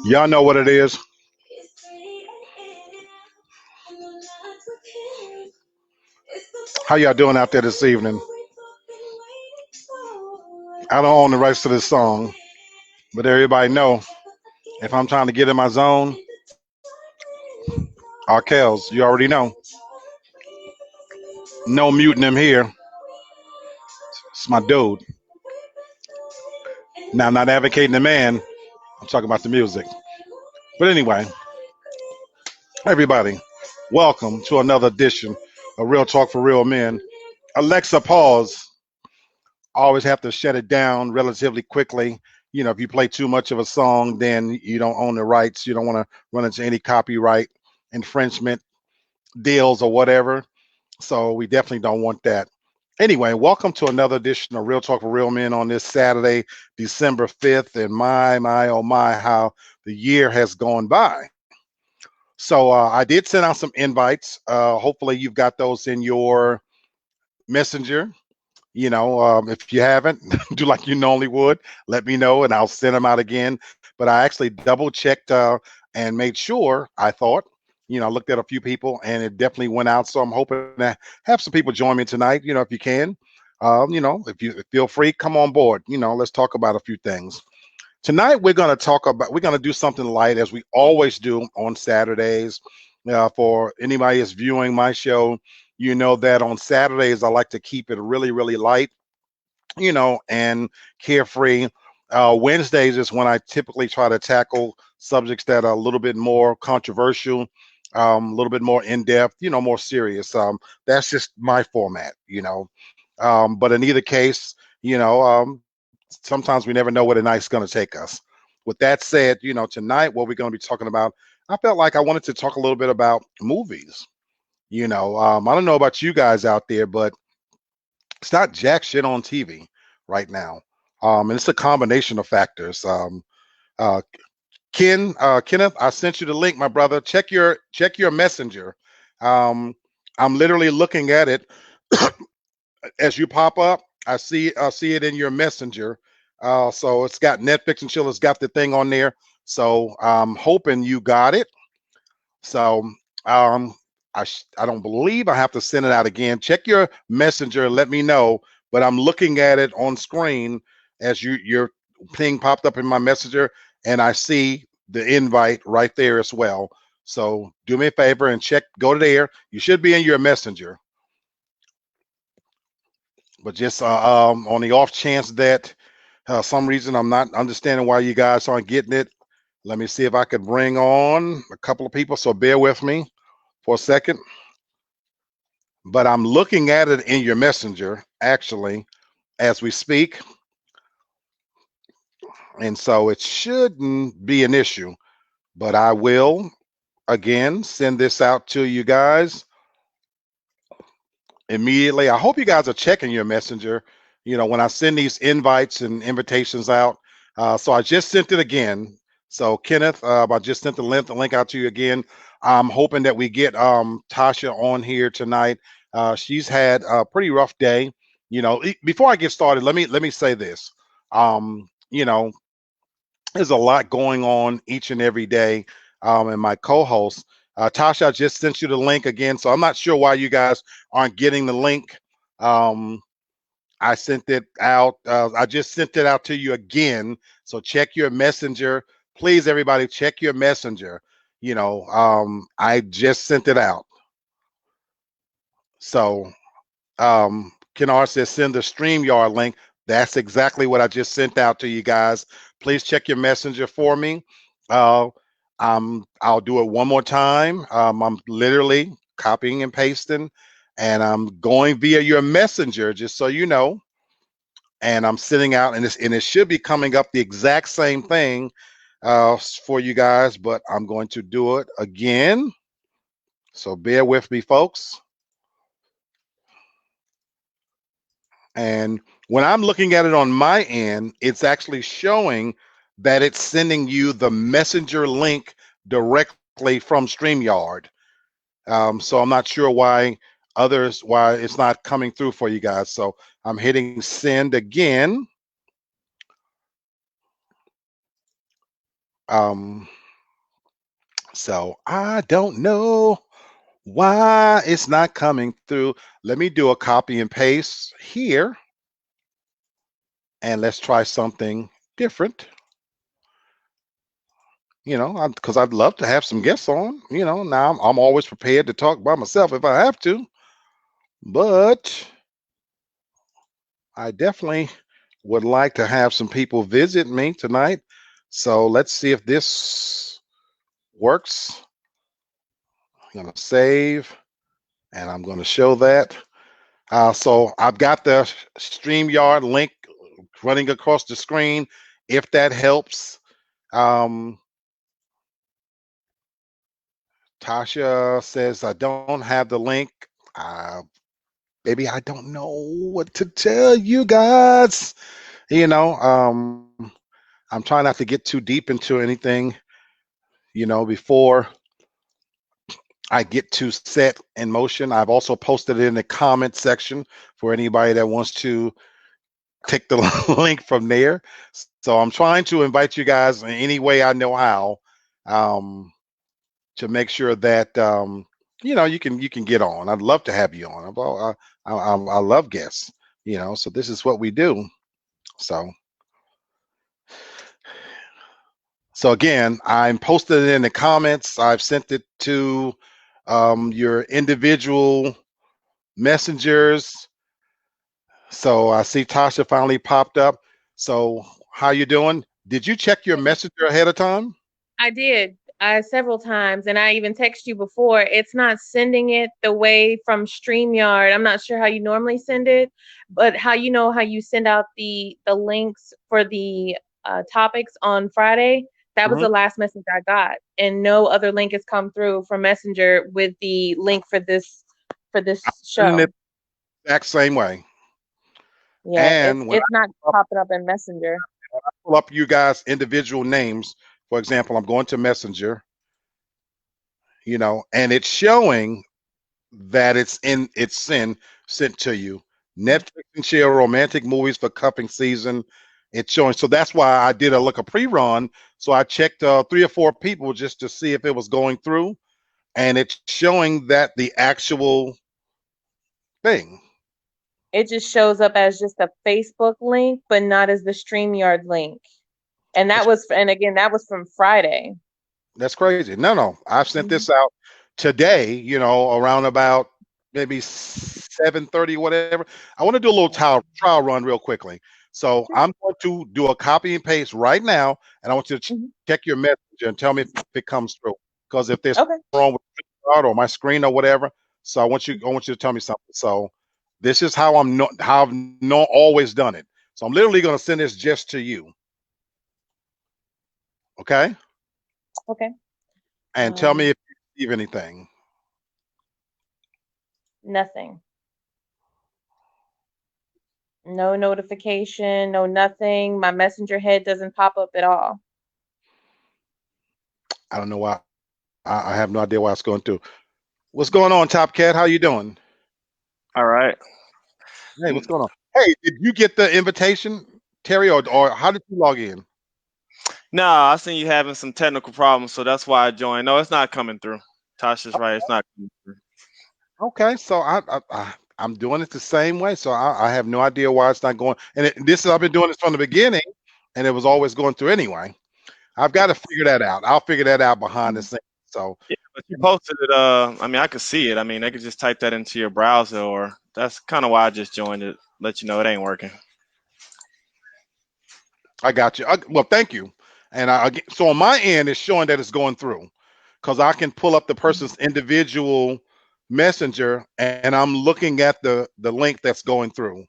Y'all know what it is. How y'all doing out there this evening? I don't own the rights to this song, but everybody know if I'm trying to get in my zone, Arkels, you already know. No muting him here. It's my dude. Now I'm not advocating the man. I'm talking about the music. But anyway, everybody, welcome to another edition of Real Talk for Real Men. Alexa, pause. Always have to shut it down relatively quickly. You know, if you play too much of a song, then you don't own the rights. You don't want to run into any copyright infringement deals or whatever. So we definitely don't want that. Anyway, welcome to another edition of Real Talk for Real Men on this Saturday, December 5th. And my, oh my, how the year has gone by. So I did send out some invites. Hopefully you've got those in your messenger. If you haven't, do like you normally would. Let me know, and I'll send them out again. But I actually double checked and made sure. I thought, I looked at a few people, and it definitely went out. So I'm hoping to have some people join me tonight. If you can, if you feel free, come on board. Let's talk about a few things. Tonight we're going to do something light as we always do on Saturdays. For anybody that's viewing my show, you know that on Saturdays I like to keep it really, really light, and carefree. Wednesdays is when I typically try to tackle subjects that are a little bit more controversial, a little bit more in depth, more serious. That's just my format. But in either case, sometimes we never know where the night's going to take us. With that said, tonight what we're going to be talking about, I felt like I wanted to talk a little bit about movies. I don't know about you guys out there, but it's not jack shit on TV right now. And it's a combination of factors. Uh, Kenneth, I sent you the link, my brother. Check your messenger. Um, I'm literally looking at it as you pop up. I see it in your messenger. So it's got Netflix and chill. It's got the thing on there. So I'm hoping you got it. So um, I don't believe I have to send it out again. Check your messenger. Let me know. But I'm looking at it on screen as your thing popped up in my messenger, and I see the invite right there as well. So do me a favor and check. Go to there. You should be in your messenger. But just on the off chance that some reason I'm not understanding why you guys aren't getting it, let me see if I could bring on a couple of people. So bear with me for a second. But I'm looking at it in your messenger actually as we speak. And so it shouldn't be an issue. But I will again send this out to you guys immediately. I hope you guys are checking your messenger, when I send these invites and invitations out. So I just sent it again. So Kenneth, I just sent the link out to you again. I'm hoping that we get Tasha on here tonight. She's had a pretty rough day. Before I get started, let me say this. Um, you know, there's a lot going on each and every day. And my co-host, Tasha, I just sent you the link again. So I'm not sure why you guys aren't getting the link. Um, I sent it out. I just sent it out to you again. So check your messenger. Please, everybody, check your messenger. I just sent it out. So Kennard says send the StreamYard link. That's exactly what I just sent out to you guys. Please check your messenger for me. Uh, I'll do it one more time. I'm literally copying and pasting, and I'm going via your messenger, just so you know. And I'm sitting out, and it should be coming up the exact same thing for you guys, but I'm going to do it again. So bear with me, folks. And when I'm looking at it on my end, it's actually showing that it's sending you the messenger link directly from StreamYard. So I'm not sure why it's not coming through for you guys. So I'm hitting send again. Um, so I don't know why it's not coming through. Let me do a copy and paste here, and let's try something different. Because I'd love to have some guests on. Now I'm always prepared to talk by myself if I have to, but I definitely would like to have some people visit me tonight. So let's see if this works. I'm going to save, and I'm going to show that. So I've got the StreamYard link running across the screen. If that helps, Tasha says I don't have the link. Baby, I don't know what to tell you guys. I'm trying not to get too deep into anything, before I get to set in motion. I've also posted it in the comment section for anybody that wants to take the link from there. So I'm trying to invite you guys in any way I know how, to make sure that you can get on. I'd love to have you on. I love guests. So this is what we do. So again, I'm posted it in the comments. I've sent it to your individual messengers. So I see Tasha finally popped up. So how you doing? Did you check your messenger ahead of time? I did. Several times, and I even texted you before. It's not sending it the way from StreamYard. I'm not sure how you normally send it, but how you send out the links for the topics on Friday. That was Mhm. the last message I got, and no other link has come through from Messenger with the link for this Sending show. it the exact same way. Yeah, And when it's not popping up in Messenger. I pull up you guys' individual names, for example, I'm going to Messenger, and it's showing that it's sent to you. Netflix and chill romantic movies for cupping season. It's showing. So that's why I did a pre-run. So I checked 3 or 4 people just to see if it was going through, and it's showing that the actual thing. It just shows up as just a Facebook link, but not as the StreamYard link. That's And again, that was from Friday. that's crazy. No, I've sent Mhm. this out today. Around about maybe 7:30, whatever. I want to do a little trial run real quickly. So Sure. I'm going to do a copy and paste right now, and I want you to Mhm. check your messenger and tell me if it comes through. Because if there's Okay. something wrong with StreamYard or my screen or whatever, so I want you to tell me something. So this is how I've not always done it. So I'm literally going to send this just to you, okay? Okay. And tell me Um, if you receive anything. Nothing. No notification, no nothing. My messenger head doesn't pop up at all. I don't know why. I have no idea why it's going through. What's going on, Top Cat? How you doing? All right. Hey, N- what's going on? Hey, did you get the invitation, Terry, or how did you log in? No, I seen you having some technical problems, so that's why I joined. No, it's not coming through. Tasha's right. It's not coming through. Okay, so I'm doing it the same way. So I have no idea why it's not going. And I've been doing this from the beginning, and it was always going through anyway. I've got to figure that out. I'll figure that out behind the Mhm. scenes. So Yeah, but you posted it. I mean, I could see it. I mean, they could just type that into your browser, or that's kind of why I just joined it. Let you know it ain't working. I got you. Well, thank you. And so on my end, it's showing that it's going through because I can pull up the person's individual messenger and I'm looking at the link that's going through.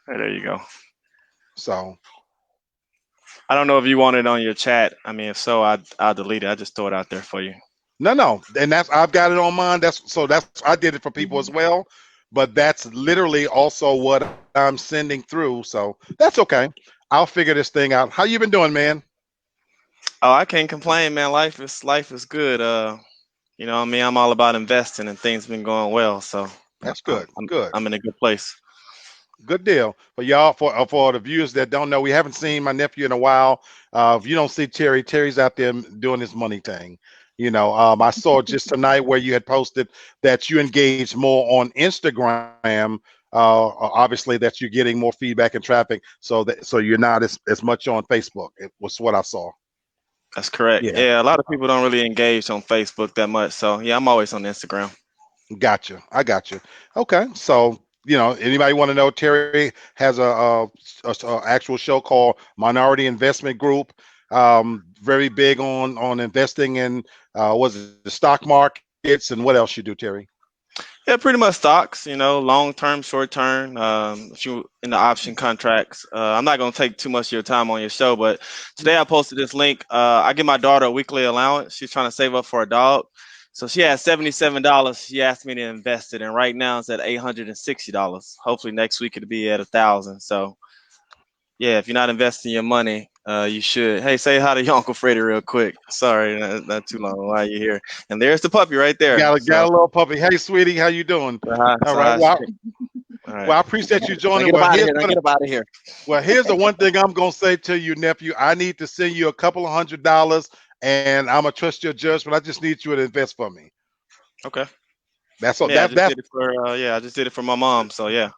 Hey, there you go. So I don't know if you want it on your chat. I mean, if so, I'll delete it. I just throw it out there for you. no, and I've got it on mine. That's I did it for people as Mhm. well, but that's literally also what I'm sending through. So that's okay. I'll figure this thing out. How you been doing, man? Oh, I can't complain, man. Life is good. I mean, I'm all about investing, and things been going well, so That's I'm good. I'm, Good. I'm in a good place. Good deal for y'all. For the viewers that don't know, we haven't seen my nephew in a while. If you don't see Terry, Terry's out there doing his money thing. I saw just tonight where you had posted that you engage more on Instagram. Obviously, that you're getting more feedback and traffic, so you're not as much on Facebook. It was what I saw. That's correct. Yeah, Yeah, a lot of people don't really engage on Facebook that much. So yeah, I'm always on Instagram. gotcha. I got you. Okay, so anybody want to know? Terry has a actual show called Minority Investment Group. Very big on investing in was it the stock markets and what else you do, Terry? Yeah, pretty much stocks, long term, short term. If you in the option contracts, I'm not gonna take too much of your time on your show, but today I posted this link. I give my daughter a weekly allowance. She's trying to save up for a dog, so she has $77. She asked me to invest it, and right now it's at $860. Hopefully next week it'll be at 1,000. So yeah, if you're not investing your money, you should. Hey, say hi to your Uncle Freddie real quick. Sorry, not too long while you're here. And there's the puppy right there. Got a little puppy. Hey, sweetie, how you doing? All right. Well, all right. Well, I appreciate you joining. Get up out of here. Well, here's the one thing I'm gonna say to you, nephew. I need to send you a couple of $100, and I'm gonna trust your judgment. I just need you to invest for me. Okay. That's all. Yeah, I just did it for my mom. So yeah.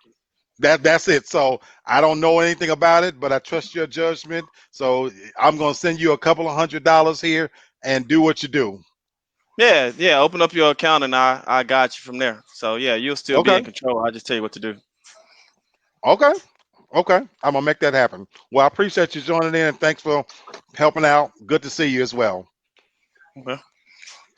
That's it. So I don't know anything about it, but I trust your judgment. So I'm gonna send you a couple of $100 here and do what you do. Yeah. Open up your account and I got you from there. So yeah, you'll still be Okay. in control. I'll just tell you what to do. Okay. I'm gonna make that happen. Well, I appreciate you joining in and thanks for helping out. Good to see you as well. Okay.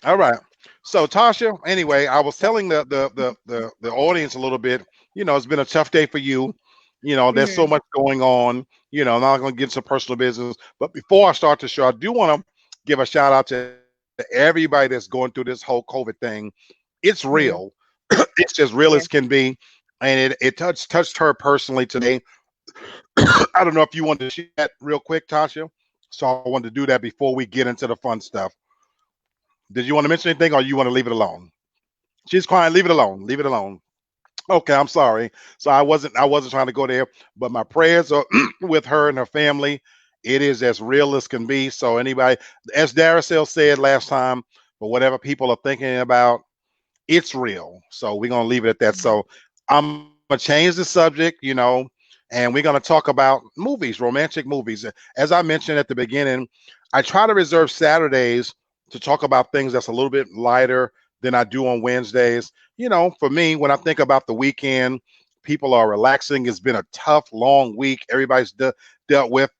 All right. So Tasha, anyway, I was telling the audience a little bit, it's been a tough day for you. There's so much going on. I'm not going to get into personal business. But before I start the show, I do want to give a shout out to everybody that's going through this whole COVID thing. It's real. It's as real as can be. And it touched her personally today. I don't know if you want to share that real quick, Tasha. So I wanted to do that before we get into the fun stuff. Did you want to mention anything or you want to leave it alone? She's crying. Leave it alone. Leave it alone. Okay, I'm sorry. So I wasn't trying to go there, but my prayers are with her and her family. It is as real as can be. So anybody, as Daracel said last time, but whatever people are thinking about, it's real. So we're gonna leave it at that. So I'm gonna change the subject, and we're gonna talk about movies, romantic movies. As I mentioned at the beginning, I try to reserve Saturdays to talk about things that's a little bit lighter than I do on Wednesdays. For me, when I think about the weekend, people are relaxing. It's been a tough, long week. Everybody's dealt with,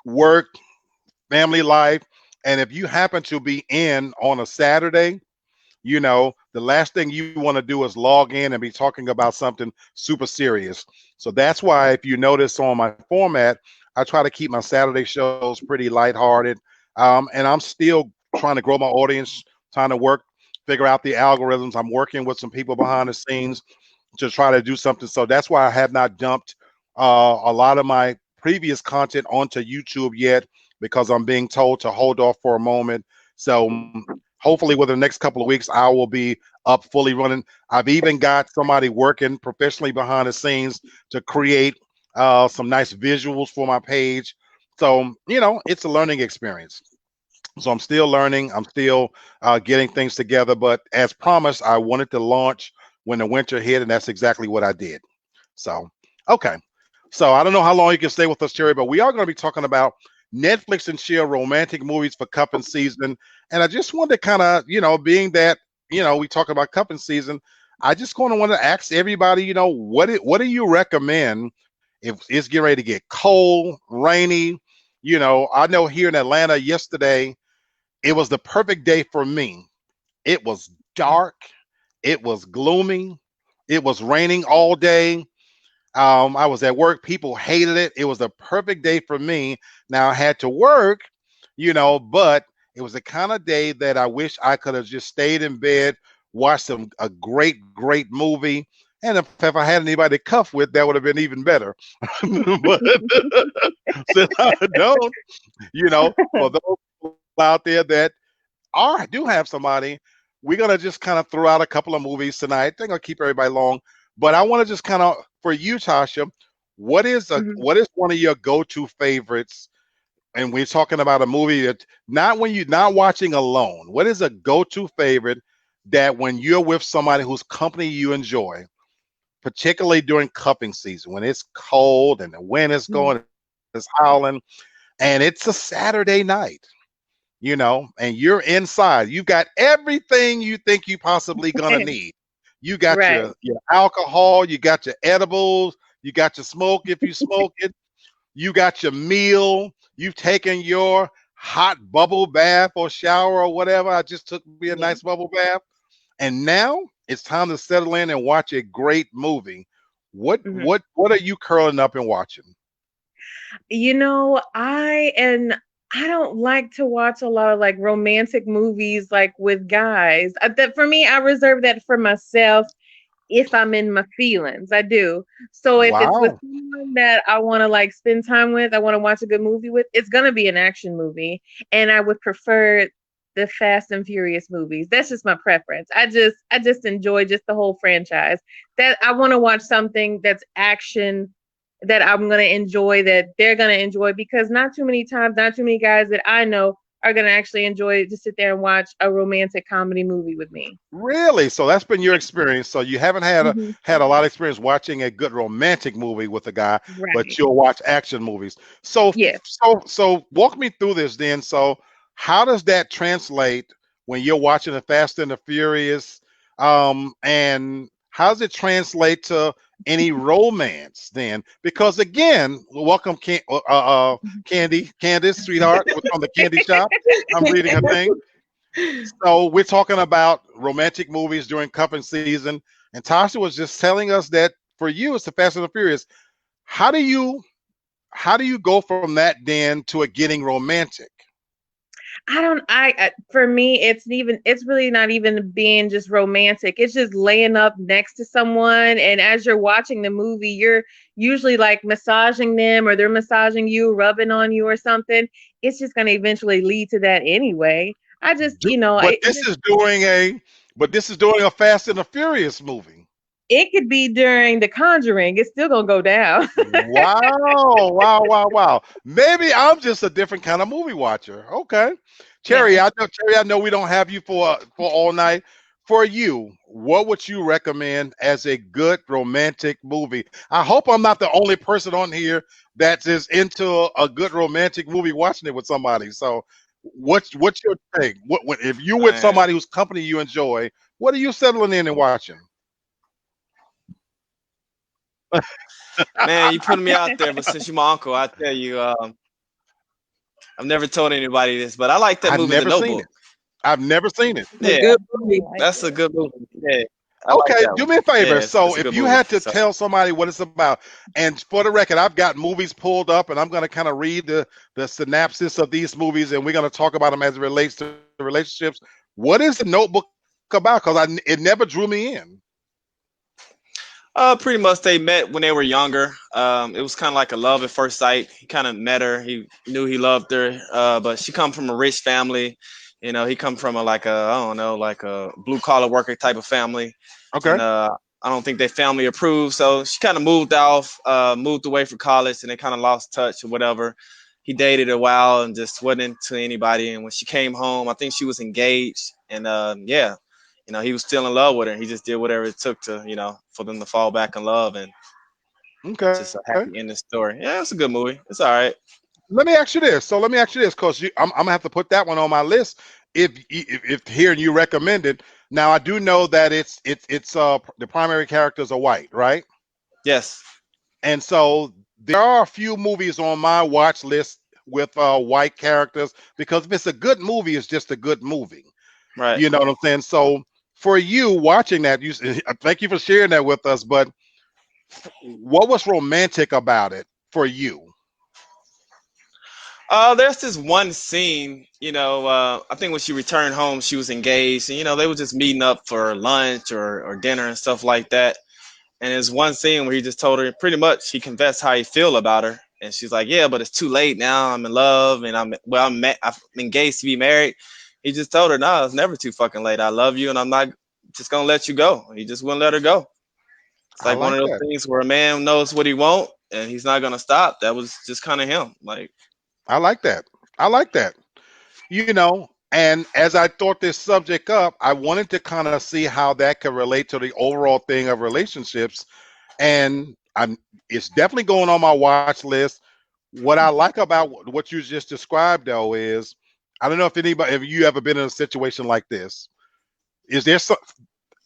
work, family life. And if you happen to be in on a Saturday, the last thing you want to do is log in and be talking about something super serious. So that's why, if you notice on my format, I try to keep my Saturday shows pretty lighthearted. And I'm still trying to grow my audience, trying to figure out the algorithms. I'm working with some people behind the scenes to try to do something. So that's why I have not dumped a lot of my previous content onto YouTube yet, because I'm being told to hold off for a moment. So hopefully within the next couple of weeks, I will be up fully running. I've even got somebody working professionally behind the scenes to create some nice visuals for my page. So, it's a learning experience. So I'm still learning. I'm still getting things together. But as promised, I wanted to launch when the winter hit, and that's exactly what I did. So, okay. So I don't know how long you can stay with us, Terry, but we are going to be talking about Netflix and chill romantic movies for cuffing season. And I just wanted to kind of, being that, we talk about cuffing season, I just want to ask everybody, what do you recommend if it's getting ready to get cold, rainy? I know here in Atlanta yesterday, it was the perfect day for me. It was dark. It was gloomy. It was raining all day. I was at work. People hated it. It was the perfect day for me. Now I had to work, but it was the kind of day that I wish I could have just stayed in bed, watched a great movie. And if I had anybody to cuff with, that would have been even better. But since I don't, for those out there that do have somebody, we're gonna just kind of throw out a couple of movies tonight. They're gonna keep everybody long, but I want to just kind of for you, Tasha, Mhm. what is one of your go-to favorites? And we're talking about a movie that not when you're not watching alone. What is a go-to favorite that when you're with somebody whose company you enjoy, particularly during cupping season, when it's cold and the wind is Mhm. going, it's howling, and it's a Saturday night, and you're inside. You've got everything you think you possibly gonna need. You got Right. your alcohol, you got your edibles, you got your smoke if you smoke it, you got your meal, you've taken your hot bubble bath or shower or whatever. I just took me a Yeah. nice bubble bath. And now it's time to settle in and watch a great movie. What Mhm. what are you curling up and watching? I don't like to watch a lot of like romantic movies like with guys. That for me, I reserve that for myself if I'm in my feelings. I do. So if it's with Wow. someone that I want to like spend time with, I want to watch a good movie with, it's gonna be an action movie, and I would prefer the Fast and Furious movies. That's just my preference. I just enjoy just the whole franchise. That I want to watch something that's action that I'm gonna enjoy, that they're gonna enjoy, because not too many times, not too many guys that I know are gonna actually enjoy it to sit there and watch a romantic comedy movie with me. Really? So that's been your experience. So you haven't Mhm. had a lot of experience watching a good romantic movie with a guy, but Right. you'll watch action movies. So Yes. so walk me through this then. So how does that translate when you're watching the Fast and the Furious? And how does it translate to any romance then? Because again, welcome Candace, sweetheart, from the candy shop. I'm reading a thing. So we're talking about romantic movies during cuffing season, and Tasha was just telling us that for you it's the Fast and the Furious. How do you go from that then to a getting romantic? I don't for me it's really not even being just romantic. It's just laying up next to someone, and as you're watching the movie, you're usually like massaging them, or they're massaging you, rubbing on you or something. It's just going to eventually lead to that anyway. I just, Do, you know, but this is doing a Fast and the Furious movie. it could be during The Conjuring. It's still going to go down. Wow, wow, wow, wow. Maybe I'm just a different kind of movie watcher. Okay. Yeah. Cherry, I know we don't have you for all night. For you, what would you recommend as a good romantic movie? I hope I'm not the only person on here that's is into a good romantic movie watching it with somebody. So what's your take? What if you with Man, somebody whose company you enjoy, what are you settling in and watching? man, you putting me out there, but since you're my uncle, I tell you, I've never told anybody this, but I like that I've movie, The never seen Notebook. it. I've never seen it. A Yeah, good I movie. like that's a it. good movie. Yeah, I like Okay, that do one. me a favor. Yeah, So, it's a if good you movie. had to So, tell somebody what it's about, and for the record, I've got movies pulled up, and I'm going to kind of read the synopsis of these movies, and we're going to talk about them as it relates to relationships. What is the Notebook about? Because it never drew me in. pretty much they met when they were younger. It was kind of like a love at first sight. He kind of met her. He knew he loved her, but she come from a rich family. You know, he come from a like a I don't know, like a blue collar worker type of family, Okay, and I don't think their family approved. So she kind of moved off, moved away from college, and they kind of lost touch or whatever. He dated a while and just wasn't into anybody. And when she came home, I think she was engaged, and yeah, you know, he was still in love with her. He just did whatever it took to, you know, for them to fall back in love, and okay. just a happy ending story. Yeah, it's a good movie. It's all right. Let me ask you this. So let me ask you this, because I'm gonna have to put that one on my list if hearing you recommend it. Now I do know that it's the primary characters are white, right? Yes, And so there are a few movies on my watch list with white characters, because if it's a good movie, it's just a good movie. right. You know what I'm saying? So for you watching that, thank you for sharing that with us. But what was romantic about it for you? There's this one scene, you know, I think when she returned home, she was engaged, and you know, they were just meeting up for lunch or dinner and stuff like that. And there's one scene where he just told her pretty much he confessed how he feel about her, and she's like, "Yeah, but it's too late now. I'm in love, and I'm engaged to be married." He just told her, "No, it's never too fucking late. I love you, and I'm not just gonna let you go." He just wouldn't let her go. It's I like one like of those that. things where a man knows what he wants and he's not gonna stop. That was just kind of him. Like, I like that. I like that. And as I thought this subject up, I wanted to kind of see how that could relate to the overall thing of relationships. And it's definitely going on my watch list. What I like about what you just described, though, is I don't know if you ever been in a situation like this. Is there some?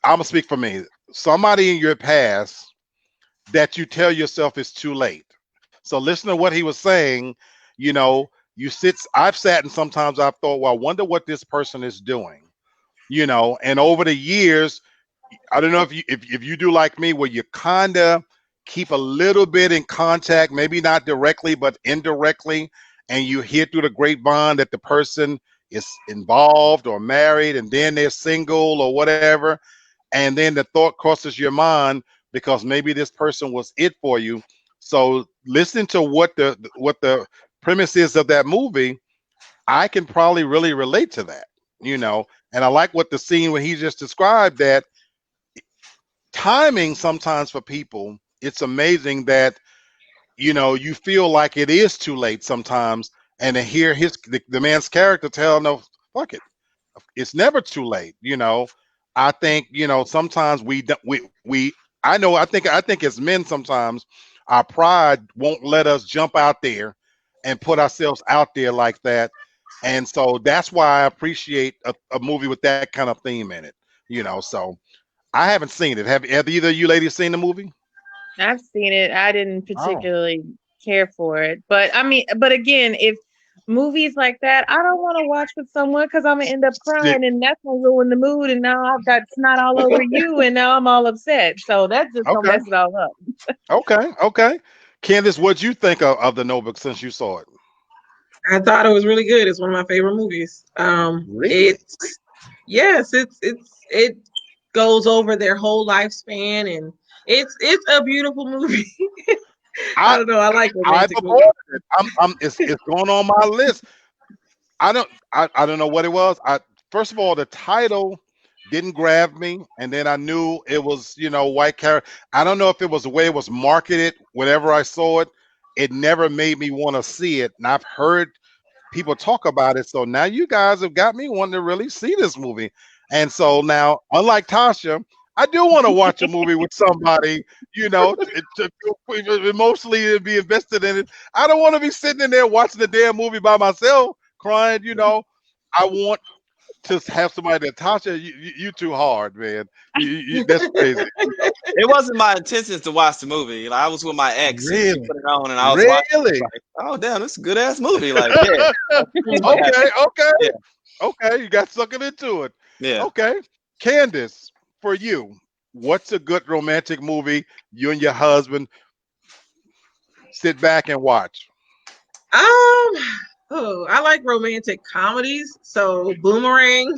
I'm gonna speak for me. Somebody in your past that you tell yourself it's too late. So listen to what he was saying. You know, I've sat and sometimes I've thought, well, I wonder what this person is doing. And over the years, I don't know if you do like me, where you kind of keep a little bit in contact, maybe not directly, but indirectly, and you hear through the grapevine that the person is involved or married, and then they're single or whatever, and then the thought crosses your mind because maybe this person was it for you. So listen to what the premise is of that movie. I can probably really relate to that. And I like what the scene when he just described, that timing sometimes for people, it's amazing that you feel like it is too late sometimes, and to hear the man's character tell, no, fuck it, it's never too late. I think sometimes we I think as men sometimes our pride won't let us jump out there and put ourselves out there like that, and so that's why I appreciate a movie with that kind of theme in it. So I haven't seen it. Have either of you ladies seen the movie? I've seen it. I didn't Oh, particularly care for it. But I mean, but again, if movies like that, I don't want to watch with someone because I'm gonna end up yeah, crying and that's gonna ruin the mood. And now I've got snot all over you, and now I'm all upset. So that's just gonna okay, mess it all up. okay. Candace, what'd you think of the Notebook since you saw it? I thought it was really good. It's one of my favorite movies. Really? It's yes, it goes over their whole lifespan, and it's a beautiful movie. I I don't know. I like I've romantic movies. avoided it. It's going on my list. I don't know what it was. First of all, the title didn't grab me, and then I knew it was white character. I don't know if it was the way it was marketed. Whenever I saw it, it never made me want to see it. And I've heard people talk about it, so now you guys have got me wanting to really see this movie. And so now, unlike Tasha, I do want to watch a movie with somebody, to emotionally be invested in it. I don't want to be sitting in there watching the damn movie by myself, crying. I want to have somebody that Tasha, you too hard, man. That's crazy. it wasn't my intentions to watch the movie. Like, I was with my ex and she Really, put it on and I was watching. really. Like, oh damn, this is a good ass movie. Like, yeah, that's what happened. Okay, okay, Yeah, okay. You got sucking into it. yeah. Okay, Candace, for you, what's a good romantic movie you and your husband sit back and watch? Oh, I like romantic comedies. So Boomerang,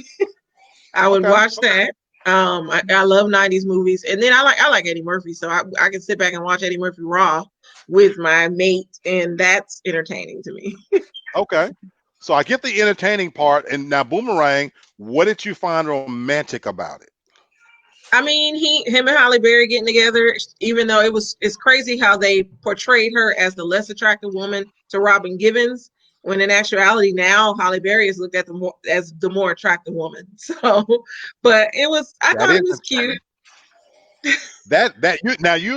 I would Okay, watch that. I love 90s movies. And then I like Eddie Murphy, so I can sit back and watch Eddie Murphy Raw with my mate, and that's entertaining to me. okay. So I get the entertaining part, and now Boomerang. What did you find romantic about it? I mean, him and Halle Berry getting together, even though it's crazy how they portrayed her as the less attractive woman to Robin Givens, when in actuality now Halle Berry is looked at as the more attractive woman. So, but I That thought is it was cute.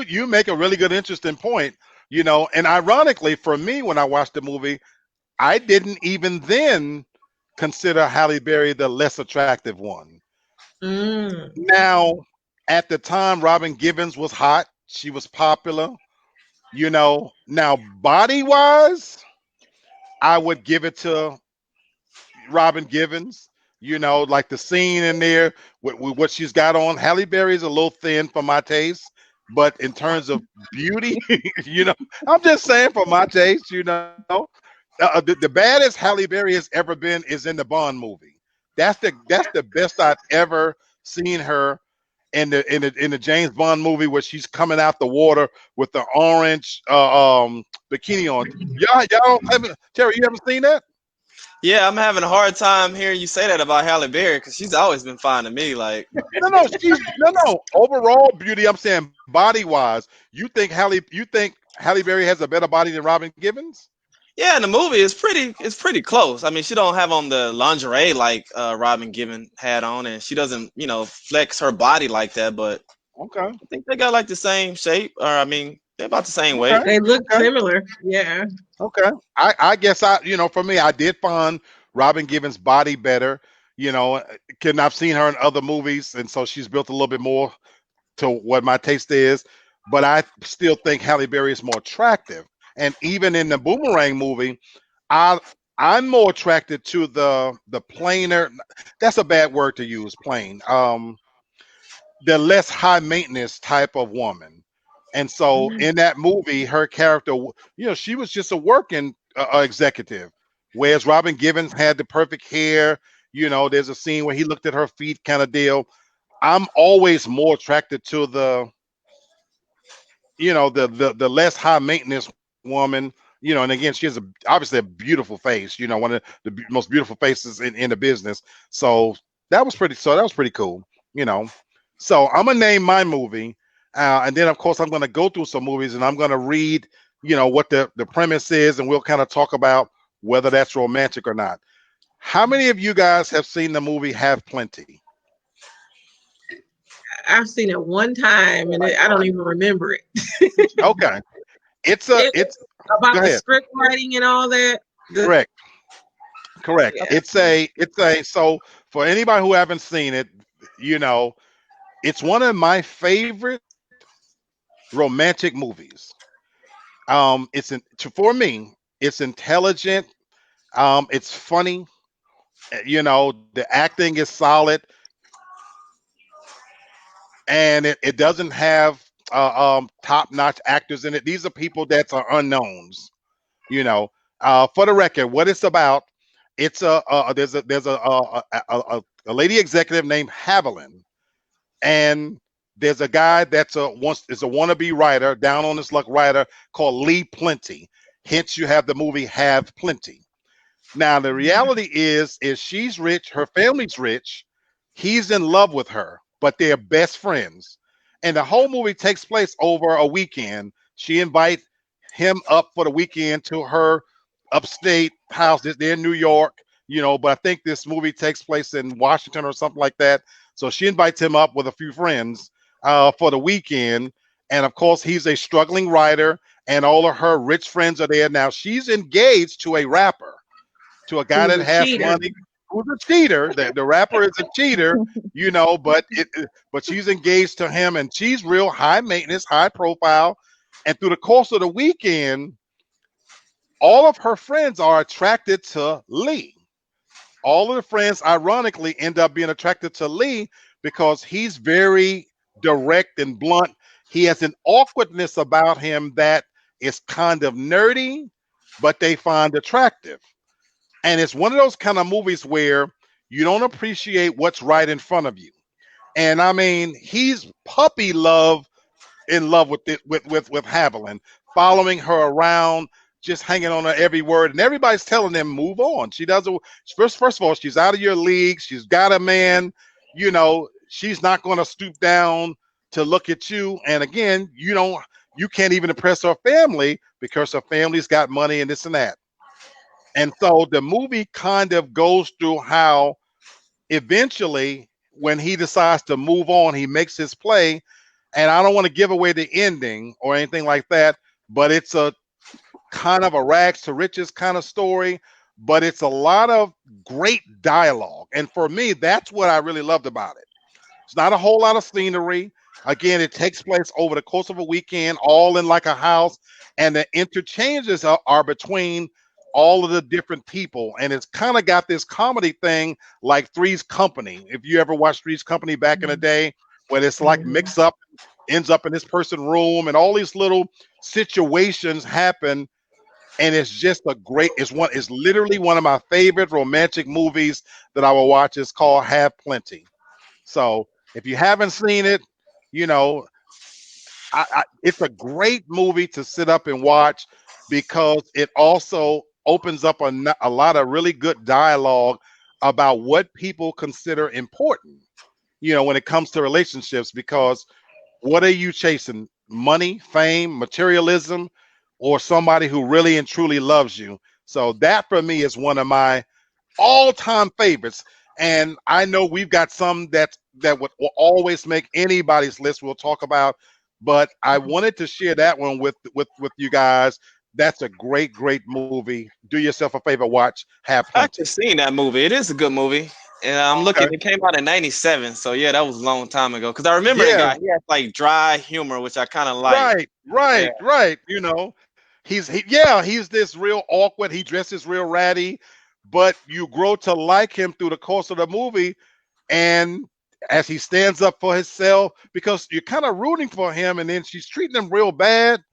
you make a really good, interesting point. And ironically, for me, when I watched the movie, I didn't even then consider Halle Berry the less attractive one. Mm. Now, at the time, Robin Givens was hot. She was popular. Now body wise, I would give it to Robin Givens. Like the scene in there with what she's got on. Halle Berry is a little thin for my taste, but in terms of beauty, I'm just saying for my taste. The baddest Halle Berry has ever been is in the Bond movie. That's the best I've ever seen her in the James Bond movie where she's coming out the water with the orange bikini on. Y'all haven't, Terry, you haven't seen that? Yeah, I'm having a hard time hearing you say that about Halle Berry because she's always been fine to me. Like, No, she's no. Overall beauty, I'm saying body wise. You think Halle Berry has a better body than Robin Givens? yeah, in the movie it's pretty close. I mean, she don't have on the lingerie like Robin Given had on, and she doesn't, flex her body like that. But Okay, I think they got like the same shape, or I mean, they're about the same weight. okay, They look okay, similar. Yeah. okay. I guess for me, I did find Robin Givens' body better. I've seen her in other movies, and so she's built a little bit more to what my taste is. But I still think Halle Berry is more attractive. And even in the Boomerang movie, I I'm more attracted to the plainer. That's a bad word to use, plain. The less high maintenance type of woman. And so Mhm. in that movie, her character, she was just a working executive, whereas Robin Givens had the perfect hair. There's a scene where he looked at her feet, kind of deal. I'm always more attracted to the less high maintenance woman. And again, she has obviously a beautiful face. One of the most beautiful faces in the business. So that was pretty cool. You know, so I'm gonna name my movie, and then of course I'm gonna go through some movies and I'm gonna read what the premise is, and we'll kind of talk about whether that's romantic or not. How many of you guys have seen the movie Have Plenty? I've seen it one time and I don't even remember it. Okay, It it's about go the ahead. script writing and all that. Correct. Correct. Yeah. So for anybody who haven't seen it, you know, it's one of my favorite romantic movies. For me, it's intelligent. It's funny. The acting is solid, and it doesn't have top-notch actors in it. These are people that are unknowns. You know, for the record, what it's about. It's a lady executive named Haviland, and there's a guy that's is a wannabe writer, down on his luck writer called Lee Plenty. Hence, you have the movie Have Plenty. Now, the reality is she's rich, her family's rich, he's in love with her, but they're best friends. And the whole movie takes place over a weekend. She invites him up for the weekend to her upstate house. They're in New York, but I think this movie takes place in Washington or something like that. So she invites him up with a few friends for the weekend. And of course, he's a struggling writer, and all of her rich friends are there. Now, she's engaged to a rapper, to a guy Who's that a has cheater. money, who's a cheater. The rapper is a cheater, but she's engaged to him, and she's real high maintenance, high profile. And through the course of the weekend, all of her friends are attracted to Lee. All of the friends, ironically, end up being attracted to Lee because he's very direct and blunt. He has an awkwardness about him that is kind of nerdy, but they find attractive. And it's one of those kind of movies where you don't appreciate what's right in front of you. And I mean, he's puppy in love with it with Haviland, following her around, just hanging on her every word, and everybody's telling them move on. She doesn't. First of all, she's out of your league. She's got a man. She's not going to stoop down to look at you. And again, you can't even impress her family because her family's got money and this and that. And so the movie kind of goes through how eventually, when he decides to move on, he makes his play. And I don't want to give away the ending or anything like that, but it's a kind of a rags to riches kind of story, but it's a lot of great dialogue. And for me, that's what I really loved about it. It's not a whole lot of scenery. Again, it takes place over the course of a weekend, all in like a house, and the interchanges are between all of the different people. And it's kind of got this comedy thing like Three's Company. If you ever watched Three's Company back in the day, when it's like Mhm. mix up, ends up in this person's room, and all these little situations happen. And it's just it's literally one of my favorite romantic movies that I will watch. It's called Have Plenty. So if you haven't seen it, you know, it's a great movie to sit up and watch because it also opens up a lot of really good dialogue about what people consider important, when it comes to relationships, because what are you chasing? Money, fame, materialism, or somebody who really and truly loves you? So that for me is one of my all-time favorites. And I know we've got some that will always make anybody's list we'll talk about, but I wanted to share that one with you guys. That's a great movie. Do yourself a favor, watch Have I Plenty. actually seen that movie. It is a good movie. And I'm looking, Okay. it came out in 97. So yeah, that was a long time ago. Because I remember the guy, he had like dry humor, which I kind of like. Right. He's this real awkward. He dresses real ratty, but you grow to like him through the course of the movie. And as he stands up for himself, because you're kind of rooting for him, and then she's treating him real bad,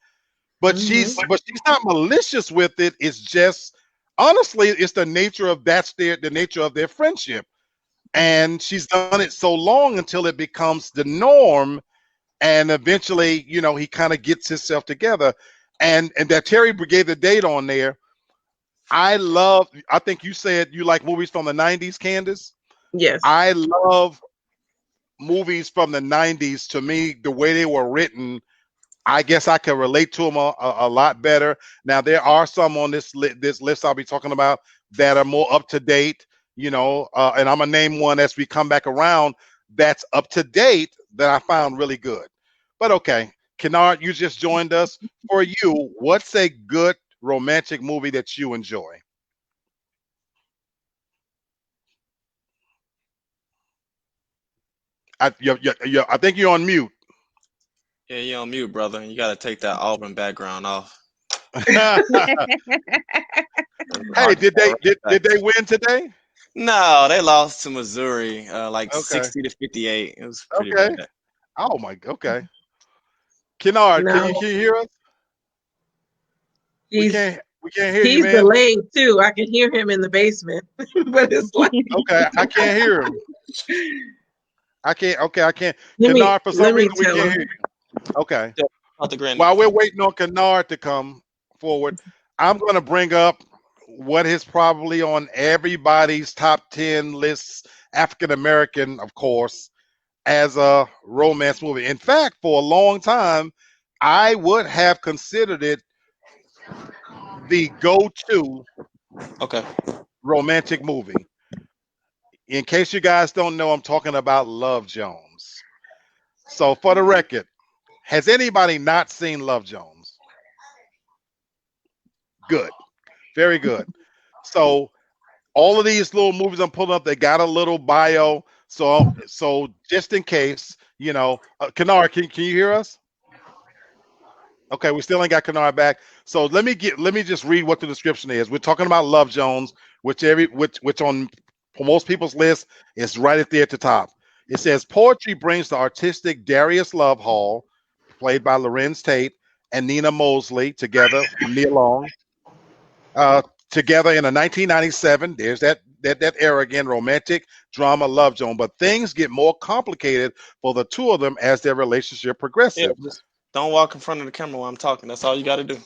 but she's not malicious with it. It's just, honestly, it's the nature of the nature of their friendship. And she's done it so long until it becomes the norm. And eventually, he kind of gets himself together. And that Terry gave the date on there. I think you said you like movies from the 90s, Candace? Yes. I love movies from the 90s. To me, the way they were written, I guess I can relate to them a lot better. Now, there are some on this list I'll be talking about that are more up to date, and I'm going to name one as we come back around that's up to date that I found really good. But okay, Kennard, you just joined us. For you, what's a good romantic movie that you enjoy? I think you're on mute. Yeah, you're on mute, brother. You got to take that Auburn background off. Hey, did they win today? No, they lost to Missouri, 60 to 58. It was pretty bad. Oh my, okay. Kennard, can you hear us? We can't hear you, man. He's delayed too. I can hear him in the basement, but it's like okay, I can't hear him. I can't. Kennard, for some reason we can't hear you. Okay. While we're waiting on Kennard to come forward, I'm going to bring up what is probably on everybody's top 10 lists, African American, of course, as a romance movie. In fact, for a long time, I would have considered it the go-to romantic movie. In case you guys don't know, I'm talking about Love Jones. So for the record, has anybody not seen Love Jones? Good. Very good. So all of these little movies I'm pulling up, they got a little bio. So just in case, Kennard, can you hear us? Okay, we still ain't got Kennard back. So let me just read what the description is. We're talking about Love Jones, which on most people's list is right there at the top. It says poetry brings the artistic Darius Love Hall, played by Lorenz Tate, and Nina Mosley together, Nia Long, together in a 1997. There's that era again, romantic drama Love Jones. But things get more complicated for the two of them as their relationship progresses. Yeah, just don't walk in front of the camera while I'm talking. That's all you got to do.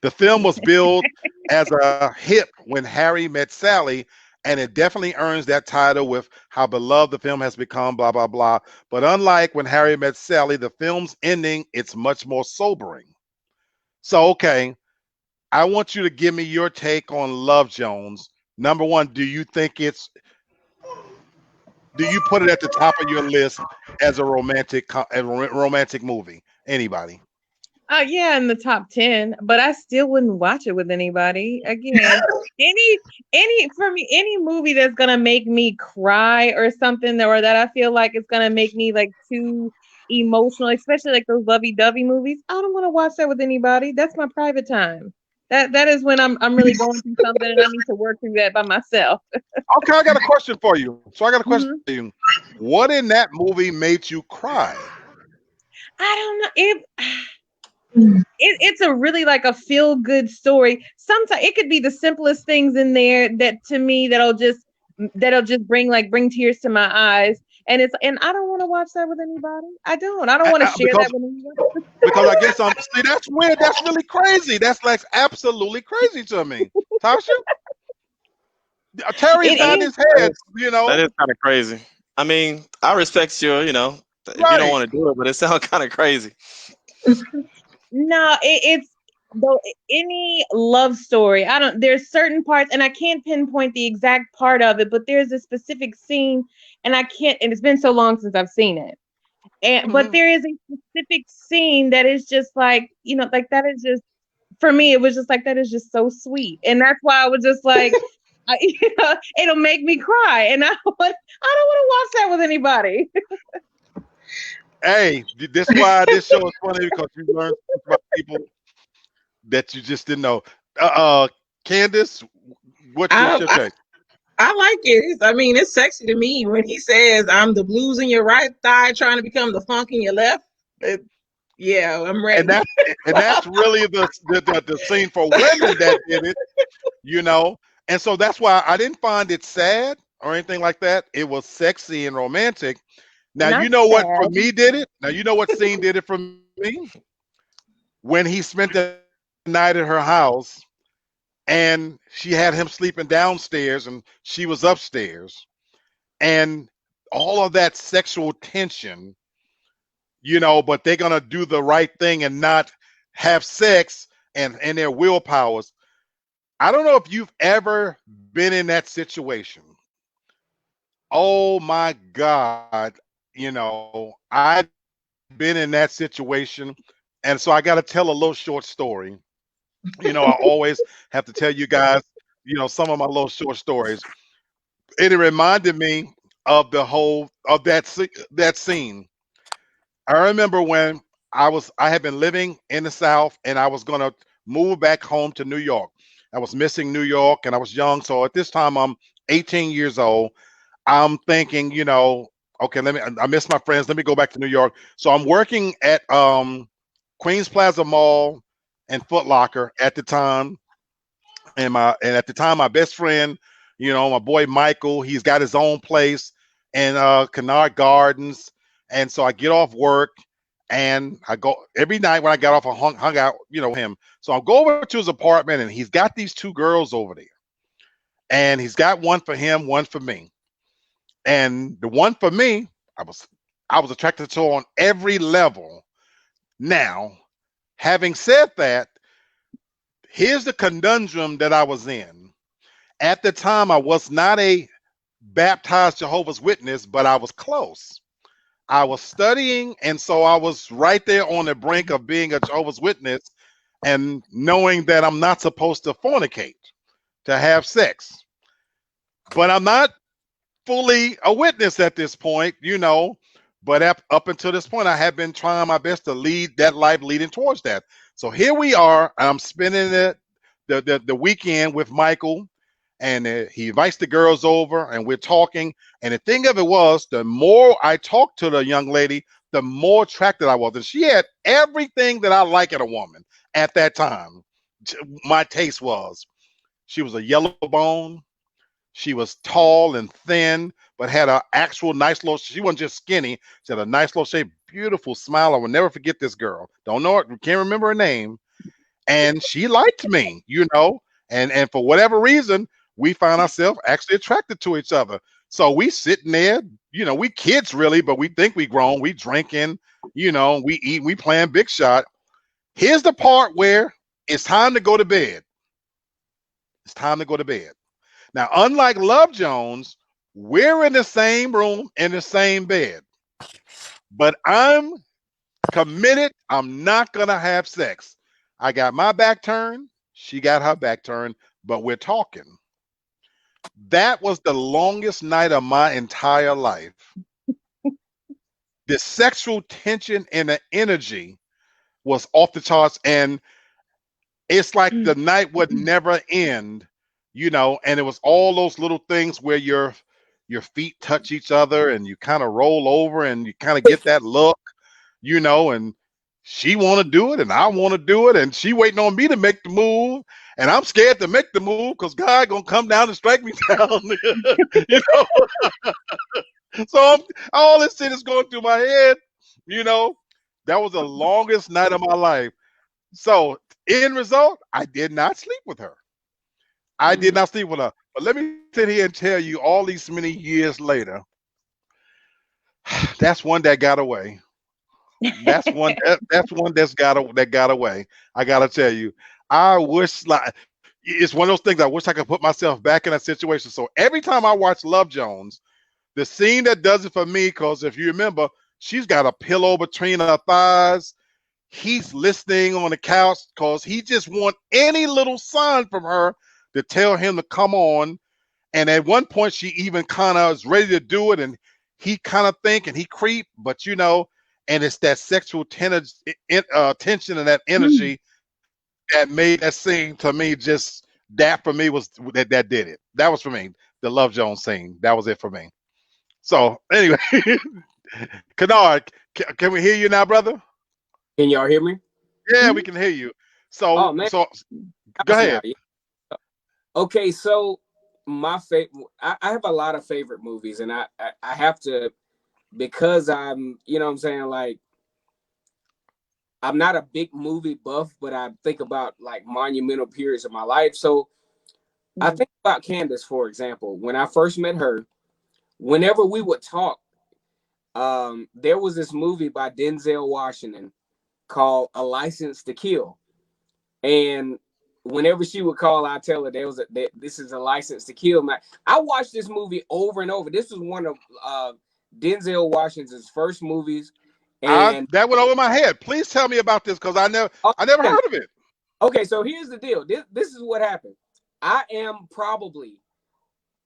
The film was billed as a hit when Harry met Sally, and it definitely earns that title with how beloved the film has become, blah, blah, blah. But unlike When Harry Met Sally, the film's ending, it's much more sobering. So, okay, I want you to give me your take on Love Jones. Number one, do you put it at the top of your list as a romantic movie? Anybody? Yeah, in the top 10, but I still wouldn't watch it with anybody. Again, any movie that's gonna make me cry or something, or that I feel like it's gonna make me like too emotional, especially like those lovey-dovey movies, I don't want to watch that with anybody. That's my private time. That is when I'm really going through something and I need to work through that by myself. Okay, I got a question for you. For you. What in that movie made you cry? I don't know. It's a really like a feel good story. Sometimes it could be the simplest things in there that to me that'll just bring tears to my eyes. and I don't want to watch that with anybody. I don't want to share because that with anybody. because I guess I'm see that's weird. That's really crazy. That's like absolutely crazy to me. Tasha, Terry's It not in is. his head, That is kind of crazy. I mean, I respect your, if you don't Right. want to do it, but it sounds kind of crazy. No, it's though any love story. I don't. There's certain parts, and I can't pinpoint the exact part of it, but there's a specific scene, and I can't. And it's been so long since I've seen it. And but Mhm. there is a specific scene that is just like like that is just for me. It was just like that is just so sweet, and that's why I was just like, it'll make me cry, and I don't want to watch that with anybody. Hey, this is why this show is funny because you learn about people that you just didn't know. Candace, what's your I, take? I like it. I mean, it's sexy to me when he says, "I'm the blues in your right thigh, trying to become the funk in your left." Yeah, I'm ready. And that's really the scene for women that did it. And so that's why I didn't find it sad or anything like that. It was sexy and romantic. Now Not you know what for sad. me did it. Now you know what scene did it for me when he spent the night at her house and she had him sleeping downstairs and she was upstairs, and all of that sexual tension. But they're gonna do the right thing and not have sex and their willpowers. I don't know if you've ever been in that situation. Oh my God, I've been in that situation. And so I got to tell a little short story. I always have to tell you guys, some of my little short stories. It reminded me of that scene. I remember when I had been living in the South and I was going to move back home to New York. I was missing New York and I was young. So at this time, I'm 18 years old. I'm thinking, okay, I miss my friends. Let me go back to New York. So I'm working at Queens Plaza Mall and Foot Locker at the time. And at the time, my best friend, my boy Michael, he's got his own place in Kennard Gardens. And so I get off work and I go every night when I got off, I hung out, him. So I'll go over to his apartment and he's got these two girls over there. And he's got one for him, one for me. And the one for me, I was attracted to on every level. Now, having said that, here's the conundrum that I was in. At the time, I was not a baptized Jehovah's Witness, but I was close. I was studying, and so I was right there on the brink of being a Jehovah's Witness and knowing that I'm not supposed to fornicate, to have sex. But I'm not fully a witness at this point, but up until this point, I have been trying my best to lead that life leading towards that. So here we are. I'm spending the weekend with Michael, and he invites the girls over and we're talking. And the thing of it was, the more I talked to the young lady, the more attracted I was. And she had everything that I like in a woman at that time. My taste was, she was a yellow bone. She was tall and thin, but had an actual nice little, she wasn't just skinny. She had a nice little shape, beautiful smile. I will never forget this girl. Don't know it, can't remember her name. And she liked me, and for whatever reason, we found ourselves actually attracted to each other. So we sitting there, we kids really, but we think we grown. We drinking, we eat, we playing big shot. Here's the part where it's time to go to bed. It's time to go to bed. Now, unlike Love Jones, we're in the same room, in the same bed. But I'm committed. I'm not going to have sex. I got my back turned. She got her back turned, but we're talking. That was the longest night of my entire life. The sexual tension and the energy was off the charts. And it's like the night would never end, and it was all those little things where your feet touch each other and you kind of roll over and you kind of get that look, and she want to do it and I want to do it, and she waiting on me to make the move, and I'm scared to make the move because God gonna come down and strike me down. So all this shit is going through my head. You know, that was the longest night of my life. So, end result, I did not sleep with her. I did not sleep with her. But let me sit here and tell you, all these many years later, that's one that got away. That's one. That's one that got away. I gotta tell you, I wish like it's one of those things. I wish I could put myself back in that situation. So every time I watch Love Jones, the scene that does it for me, because if you remember, she's got a pillow between her thighs. He's listening on the couch because he just want any little sign from her to tell him to come on. And at one point, she even kind of is ready to do it, and he kind of think and he creep, but you know, and it's that sexual tension and that energy that made that scene to me. Just that for me was that did it. That was for me. The Love Jones scene. That was it for me. So anyway, Kennard, can we hear you now, brother? Can y'all hear me? Yeah, we can hear you. So, Oh, man. so go ahead. Okay, so my favorite, I have a lot of favorite movies, and I have to, because I'm, you know what I'm saying, like, I'm not a big movie buff, but I think about like monumental periods of my life. So I think about Candace, for example. When I first met her, whenever we would talk, there was this movie by Denzel Washington called A License to Kill. And whenever she would call, I tell her this is a license to kill. I watched this movie over and over. This was one of Denzel Washington's first movies. And that went over my head. Please tell me about this because I never heard of it. Okay, so here's the deal. This is what happened. I am probably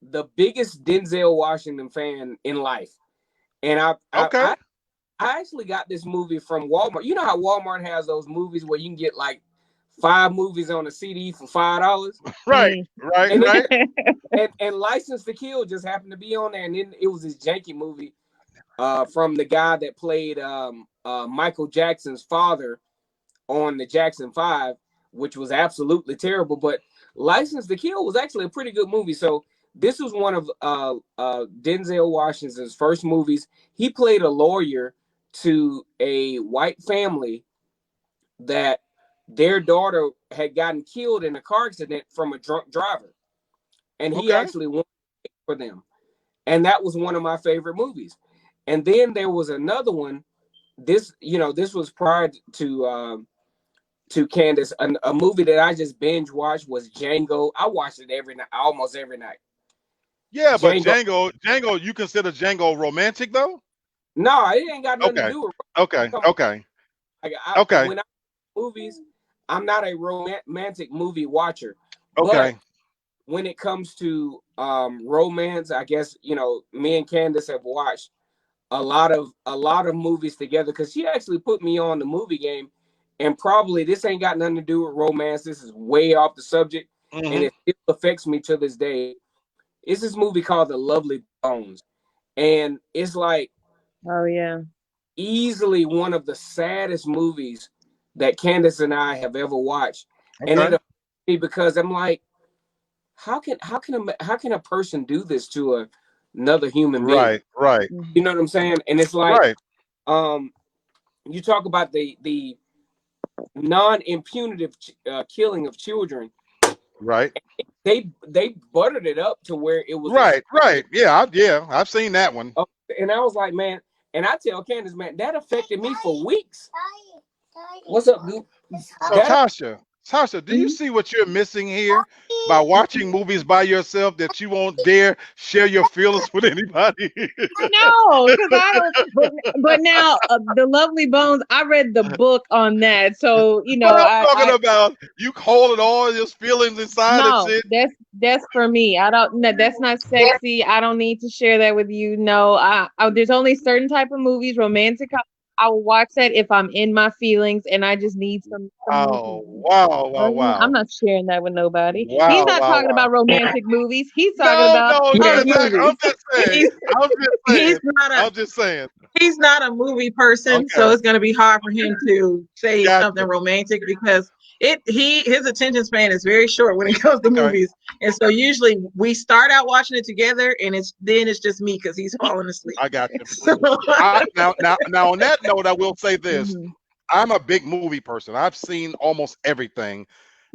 the biggest Denzel Washington fan in life. And I actually got this movie from Walmart. You know how Walmart has those movies where you can get like 5 movies on a CD for $5? Right. And License to Kill just happened to be on there. And then it was this janky movie from the guy that played Michael Jackson's father on the Jackson 5, which was absolutely terrible. But License to Kill was actually a pretty good movie. So this was one of Denzel Washington's first movies. He played a lawyer to a white family that their daughter had gotten killed in a car accident from a drunk driver. And he actually won for them. And that was one of my favorite movies. And then there was another one. This was prior to Candace. A movie that I just binge watched was Django. I watched it almost every night. Yeah, but Django, you consider Django romantic though? No, it ain't got nothing to do with Okay. When I movies, I'm not a romantic movie watcher. Okay. But when it comes to romance, I guess, me and Candace have watched a lot of movies together because she actually put me on the movie game. And probably this ain't got nothing to do with romance. This is way off the subject. And it still affects me to this day. It's this movie called The Lovely Bones. And it's like, oh yeah, easily one of the saddest movies that Candace and I have ever watched. Okay. And it affects me because I'm like, how can a person do this to another human being? Right. You know what I'm saying? And it's like, you talk about the non-impunitive killing of children. Right. They buttered it up to where it was right. Yeah, I've seen that one. And I was like, man, and I tell Candace, man, that affected me for weeks. What's up, dude? So Tasha, do you see what you're missing here by watching movies by yourself that you won't dare share your feelings with anybody? No, because I don't. But now, The Lovely Bones, I read the book on that, so What I'm talking about, you holding all your feelings inside and shit. That's for me. I don't. No, that's not sexy. I don't need to share that with you. No, there's only certain type of movies, romantic. I will watch that if I'm in my feelings and I just need some. Wow. I'm not sharing that with nobody. Wow, He's not talking about romantic movies. He's talking about I'm just saying. I'm just saying. He's not a movie person, so Okay, it's going to be hard for him to say something gotcha. romantic because his attention span is very short when it comes to Okay, movies, and so usually we start out watching it together, and it's just me because he's falling asleep. I got you. So, Now, on that note, I will say this: Mhm. I'm a big movie person. I've seen almost everything,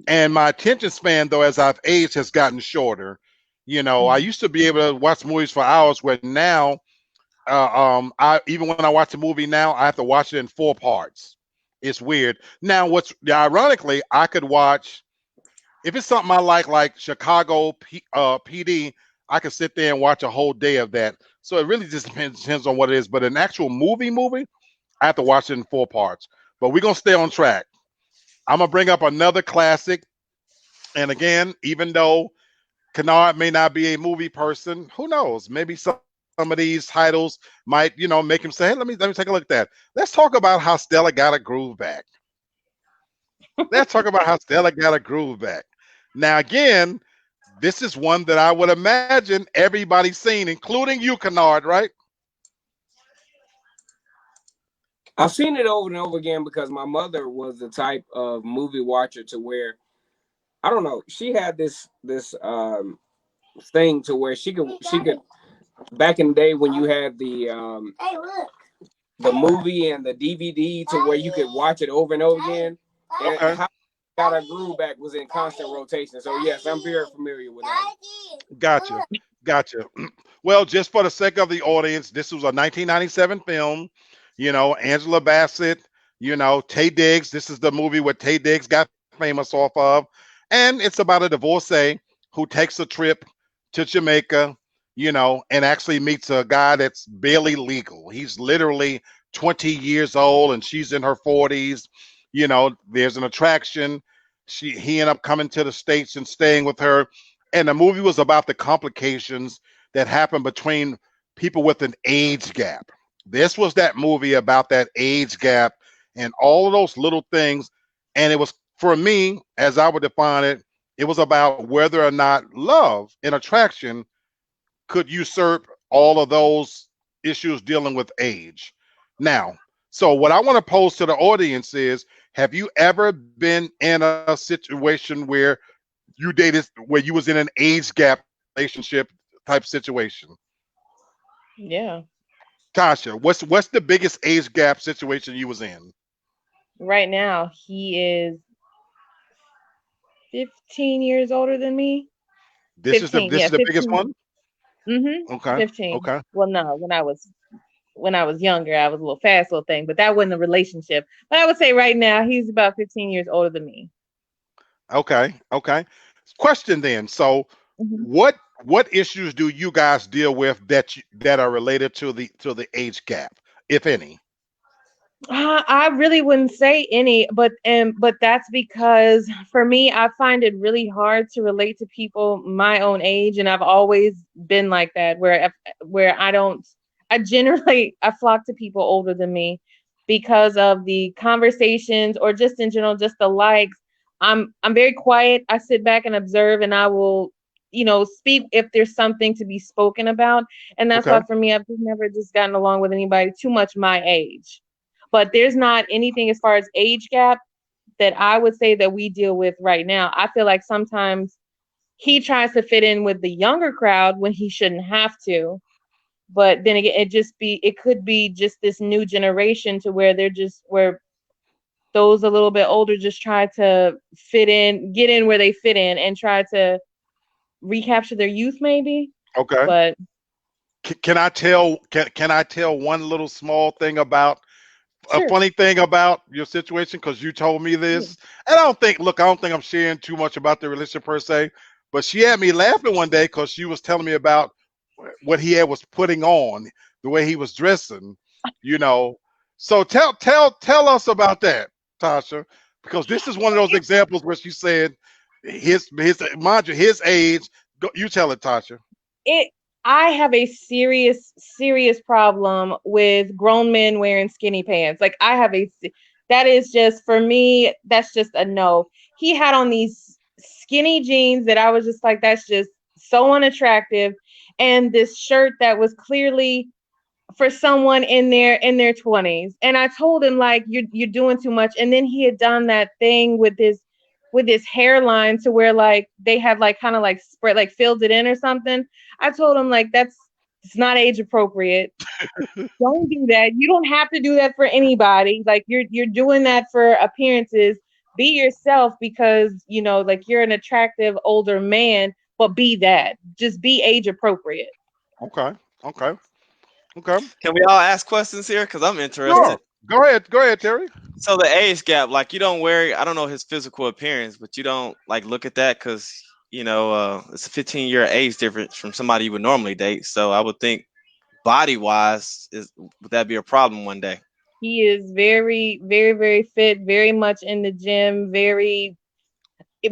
and my attention span, though, as I've aged, has gotten shorter. I Mhm. used to be able to watch movies for hours, where now, I even when I watch a movie now, I have to watch it in 4 parts. It's weird. Now, what's ironically, I could watch if it's something I like Chicago PD. I could sit there and watch a whole day of that. So it really just depends on what it is. But an actual movie, I have to watch it in 4 parts. But we're gonna stay on track. I'm gonna bring up another classic. And again, even though Kennard may not be a movie person, who knows? Maybe some of these titles might, make him say, hey, let me take a look at that. Let's talk about how Stella got a groove back. Let's talk about how Stella got a groove back. Now, again, this is one that I would imagine everybody's seen, including you, Kennard, right? I've seen it over and over again because my mother was the type of movie watcher to where I don't know. She had this thing to where she could back in the day when you had the movie and the DVD to where you could watch it over and over again. And Okay, how got our groove back was in constant rotation. So yes, I'm very familiar with that. gotcha, gotcha. Well, just for the sake of the audience, this was a 1997 film. Angela Bassett. Taye Diggs. This is the movie where Taye Diggs got famous off of, and it's about a divorcee who takes a trip to Jamaica. And actually meets a guy that's barely legal. He's literally 20 years old, and she's in her 40s. There's an attraction. He ended up coming to the States and staying with her. And the movie was about the complications that happen between people with an age gap. This was that movie about that age gap and all of those little things. And it was, for me, as I would define it, it was about whether or not love and attraction could usurp all of those issues dealing with age. Now, so what I want to pose to the audience is, have you ever been in a situation where where you was in an age gap relationship type situation? Yeah. Tasha, what's the biggest age gap situation you was in? Right now, he is 15 years older than me. This is the 15, this yeah, is the biggest 15. one? Mm-hmm. Okay. 15. Okay. Well, no, when I was younger, I was a little fast little thing, but that wasn't a relationship. But I would say right now he's about 15 years older than me. Okay. Okay. Question then. So Mhm. what issues do you guys deal with that are related to the age gap, if any? I really wouldn't say any, but that's because for me, I find it really hard to relate to people my own age, and I've always been like that, where I generally I flock to people older than me because of the conversations or just in general, just the likes. I'm very quiet. I sit back and observe, and I will, speak if there's something to be spoken about, and that's Okay. why for me, I've just never just gotten along with anybody too much my age. But there's not anything as far as age gap that I would say that we deal with right now. I feel like sometimes he tries to fit in with the younger crowd when he shouldn't have to. But then again, it could be just this new generation to where where those a little bit older just try to fit in, get in where they fit in and try to recapture their youth maybe. Okay. But Can I tell one little small thing about a sure. funny thing about your situation? Because you told me Yeah. this, and I don't think I'm sharing too much about the relationship per se, but she had me laughing one day because she was telling me about what he was putting on, the way he was dressing, you know. So tell us about that, Tasha, because this is one of those examples where she said his mind you his age. You tell it, Tasha. it I have a serious problem with grown men wearing skinny pants. Like that is just for me, that's just a no. He had on these skinny jeans that I was just like, that's just so unattractive. And this shirt that was clearly for someone in their 20s. And I told him, like, you're doing too much. And then he had done that thing with his hairline to where, like, they had like kind of like spread, like filled it in or something. I told him, like, it's not age appropriate. Don't do that. You don't have to do that for anybody. Like, you're doing that for appearances. Be yourself, because like, you're an attractive older man, but be that. Just be age appropriate. Okay. Okay. Okay. Can we all ask questions here? Because I'm interested. Sure. Go ahead, Terry. So the age gap, like, you don't worry. I don't know his physical appearance, but you don't like look at that because it's a 15-year age difference from somebody you would normally date. So I would think body wise, would that be a problem one day? He is very, very, very fit, very much in the gym,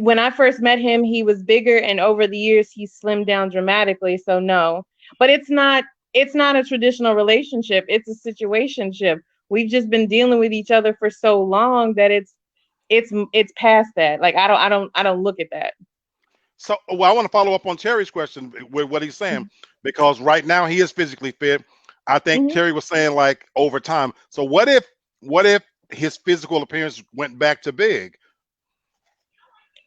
when I first met him, he was bigger, and over the years he slimmed down dramatically. So no. But it's not a traditional relationship. It's a situationship. We've just been dealing with each other for so long that it's past that. Like, I don't look at that. So, well, I want to follow up on Terry's question with what he's saying, because right now he is physically fit. I think Terry was saying, like, over time. So what if his physical appearance went back to big?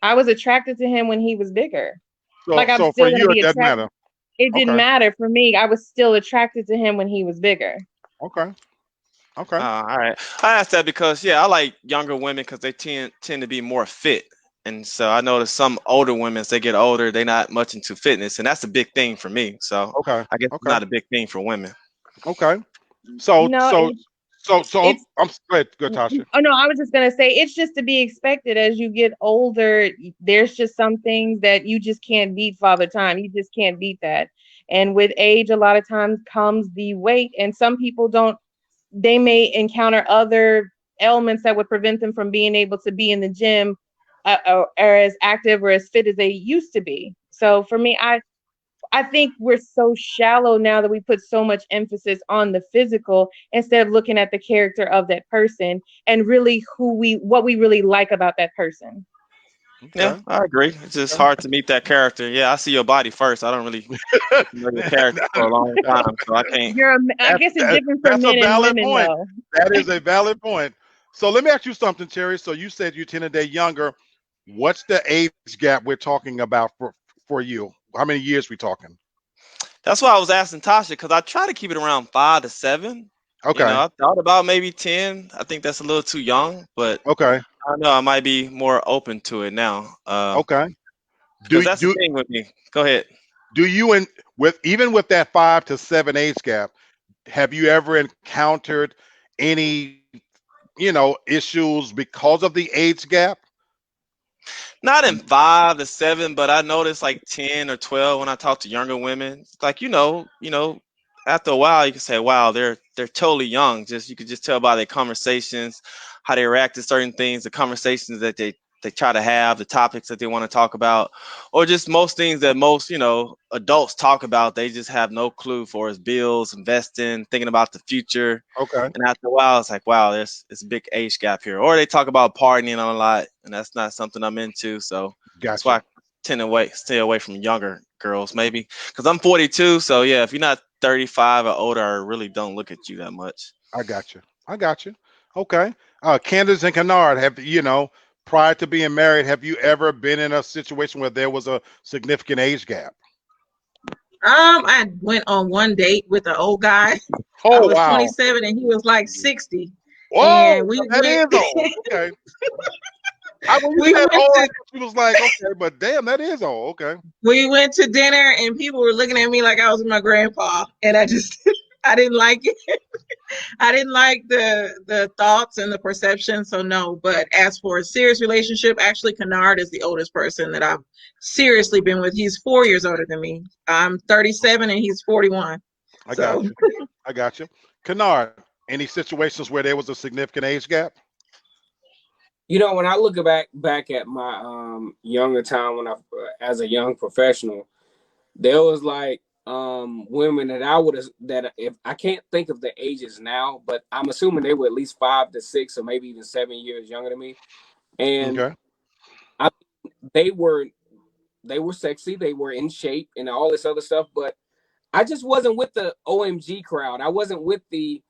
I was attracted to him when he was bigger. So, like, I'm so still for gonna you, be it doesn't attracted. matter. It didn't matter for me. I was still attracted to him when he was bigger. Okay. Okay. All right. I asked that because I like younger women because they tend to be more fit. And so I notice some older women, as they get older, they're not much into fitness, and that's a big thing for me. So Okay. I guess it's not a big thing for women. Okay. So No, it's I'm good, Tasha. Oh no, I was just gonna say, it's just to be expected as you get older. There's just some things that you just can't beat Father Time. You just can't beat that. And with age, a lot of times comes the weight, and some people don't. They may encounter other ailments that would prevent them from being able to be in the gym, or as active or as fit as they used to be. So for me, I think we're so shallow now that we put so much emphasis on the physical instead of looking at the character of that person and really what we really like about that person. Okay. Yeah, I agree. It's just hard to meet that character. Yeah, I see your body first. I don't really know your character for a long time, so I can't. I guess it's different for That's a men and valid women, point. though. That is a valid point. So let me ask you something, Terry. So you said you tend to date younger. What's the age gap we're talking about for you? How many years we talking? That's why I was asking Tasha, because I try to keep it around 5 to 7. Okay. I thought about maybe 10. I think that's a little too young, but Okay. I don't know. I might be more open to it now. Okay. Because that's the thing with me. Go ahead. Do you even with that 5 to 7 age gap, have you ever encountered any issues because of the age gap? Not in 5 to 7, but I noticed like 10 or 12 when I talk to younger women. It's like, after a while you can say, wow, they're totally young. You could just tell by their conversations, how they react to certain things, the conversations that they try to have, the topics that they want to talk about, or just most things that most, adults talk about. They just have no clue for as bills, investing, thinking about the future. Okay. And after a while, it's like, wow, there's a big age gap here. Or they talk about partying a lot, and that's not something I'm into. So that's why I tend to stay away from younger girls, maybe. Because I'm 42, so yeah, if you're not 35 or older, I really don't look at you that much. I got you. Okay. Candace and Kennard, prior to being married, have you ever been in a situation where there was a significant age gap? I went on one date with an old guy. Oh, I was wow. 27 and he was like 60. Whoa, and that is old. Okay. She was like, okay, but damn, that is old. Okay. We went to dinner and people were looking at me like I was my grandpa, and I just I didn't like it. I didn't like the thoughts and the perception. So no, but as for a serious relationship, actually Kennard is the oldest person that I've seriously been with. He's 4 years older than me. I'm 37 and he's 41. I got you. Kennard, any situations where there was a significant age gap? When I look back at my younger time when as a young professional, there was like women that if I can't think of the ages now, but I'm assuming they were at least 5 to 6 or maybe even 7 years younger than me. And they were sexy, they were in shape and all this other stuff, but I just wasn't with the OMG crowd. I wasn't with the,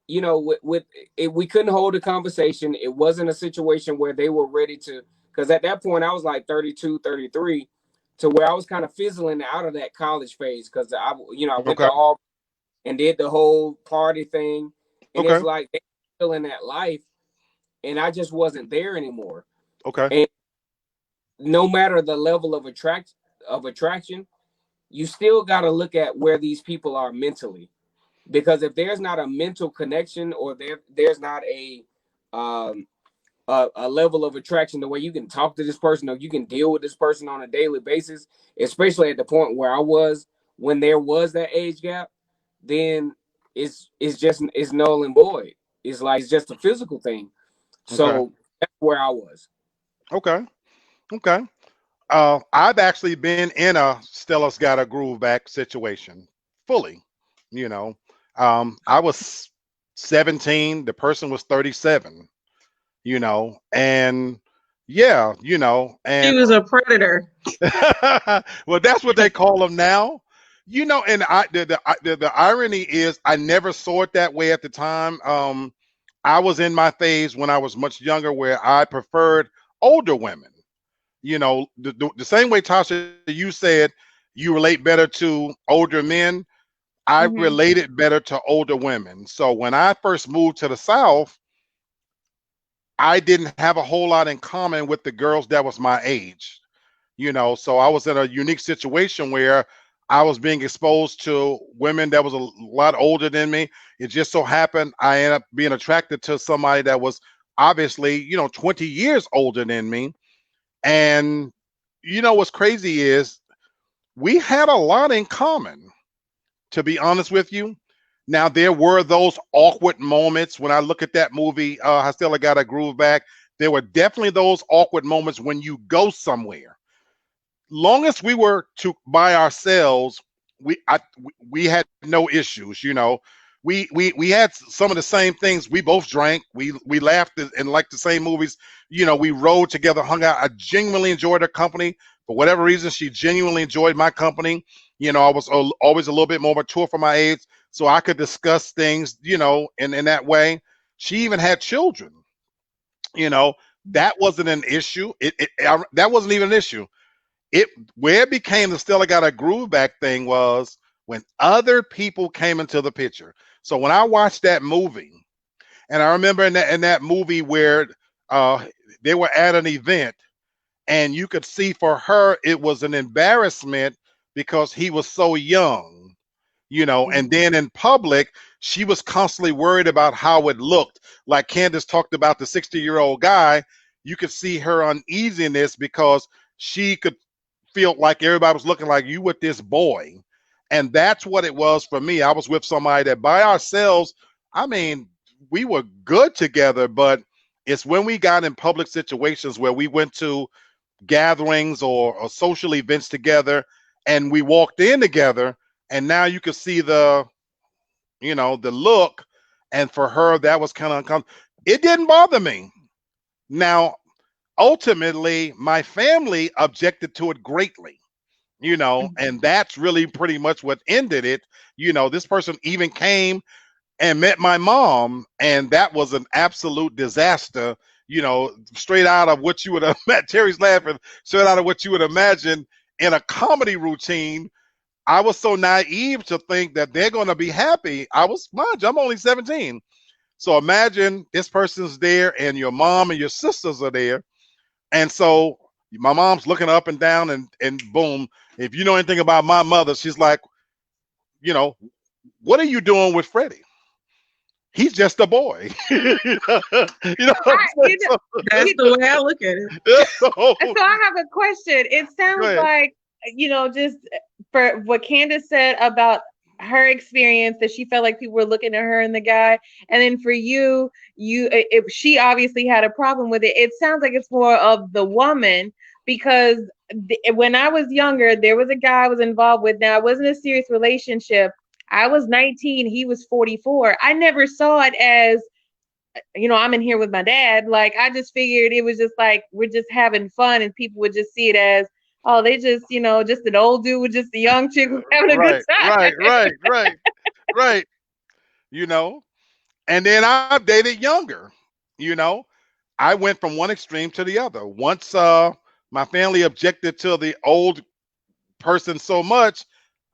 with it. We couldn't hold a conversation. It wasn't a situation where they were ready to, because at that point I was like 32, 33, to where I was kind of fizzling out of that college phase because I went Okay. to all and did the whole party thing. And Okay. it's like they still in that life. And I just wasn't there anymore. Okay. And no matter the level of attraction, you still got to look at where these people are mentally, because if there's not a mental connection, or there's not a level of attraction the way you can talk to this person or you can deal with this person on a daily basis, especially at the point where I was when there was that age gap, then it's null and void. It's like it's just a physical thing. So Okay. that's where I was. Okay. Okay. I've actually been in a Stella's Got a Groove Back situation fully. You know, I was 17. The person was 37. And yeah, He and was a predator. well, that's what they call them now. And the irony is, I never saw it that way at the time. I was in my phase when I was much younger, where I preferred older women. The same way, Tasha, you said you relate better to older men. I Mhm. related better to older women. So when I first moved to the South, I didn't have a whole lot in common with the girls that was my age. So I was in a unique situation where I was being exposed to women that was a lot older than me. It just so happened I ended up being attracted to somebody that was obviously 20 years older than me. And what's crazy is we had a lot in common, to be honest with you. Now, there were those awkward moments when I look at that movie, I Still Got a Groove Back. There were definitely those awkward moments when you go somewhere. Long as we were by ourselves, we had no issues. We had some of the same things. We both drank. We laughed and liked the same movies. We rode together, hung out. I genuinely enjoyed her company. For whatever reason, she genuinely enjoyed my company. I was always a little bit more mature for my age, so I could discuss things, in that way. She even had children. That wasn't an issue. That wasn't even an issue. Where it became the Stella Got a Groove Back thing was when other people came into the picture. So when I watched that movie, and I remember in that movie where they were at an event, and you could see for her it was an embarrassment because he was so young, and then in public she was constantly worried about how it looked. Like Candace talked about the 60-year-old guy, you could see her uneasiness because she could feel like everybody was looking like, you with this boy. And that's what it was for me. I was with somebody that by ourselves, I mean, we were good together, but it's when we got in public situations where we went to gatherings or social events together and we walked in together, and now you could see the look. And for her, that was kind of uncomfortable. It didn't bother me. Now, ultimately, my family objected to it greatly, and that's really pretty much what ended it. This person even came and met my mom, and that was an absolute disaster. Straight out of what you would have met. Terry's laughing. Straight out of what you would imagine in a comedy routine. I was so naive to think that they're going to be happy. I'm only 17. So imagine this person's there and your mom and your sisters are there. And so my mom's looking up and down, and boom, if you know anything about my mother, she's like, what are you doing with Freddie? He's just a boy. I- you know, That's the way I look at it. So I have a question. It sounds like, just for what Candace said about her experience, that she felt like people were looking at her and the guy, and then for you, if she obviously had a problem with it. It sounds like it's more of the woman, because when I was younger, there was a guy I was involved with. Now, it wasn't a serious relationship. I was 19, he was 44. I never saw it as, I'm in here with my dad. Like, I just figured it was just like, we're just having fun, and people would just see it as, oh, they just, just an old dude with just a young chick who's having a good Right, time. right. You know, and then I dated younger. You know, I went from one extreme to the other. Once my family objected to the old person so much,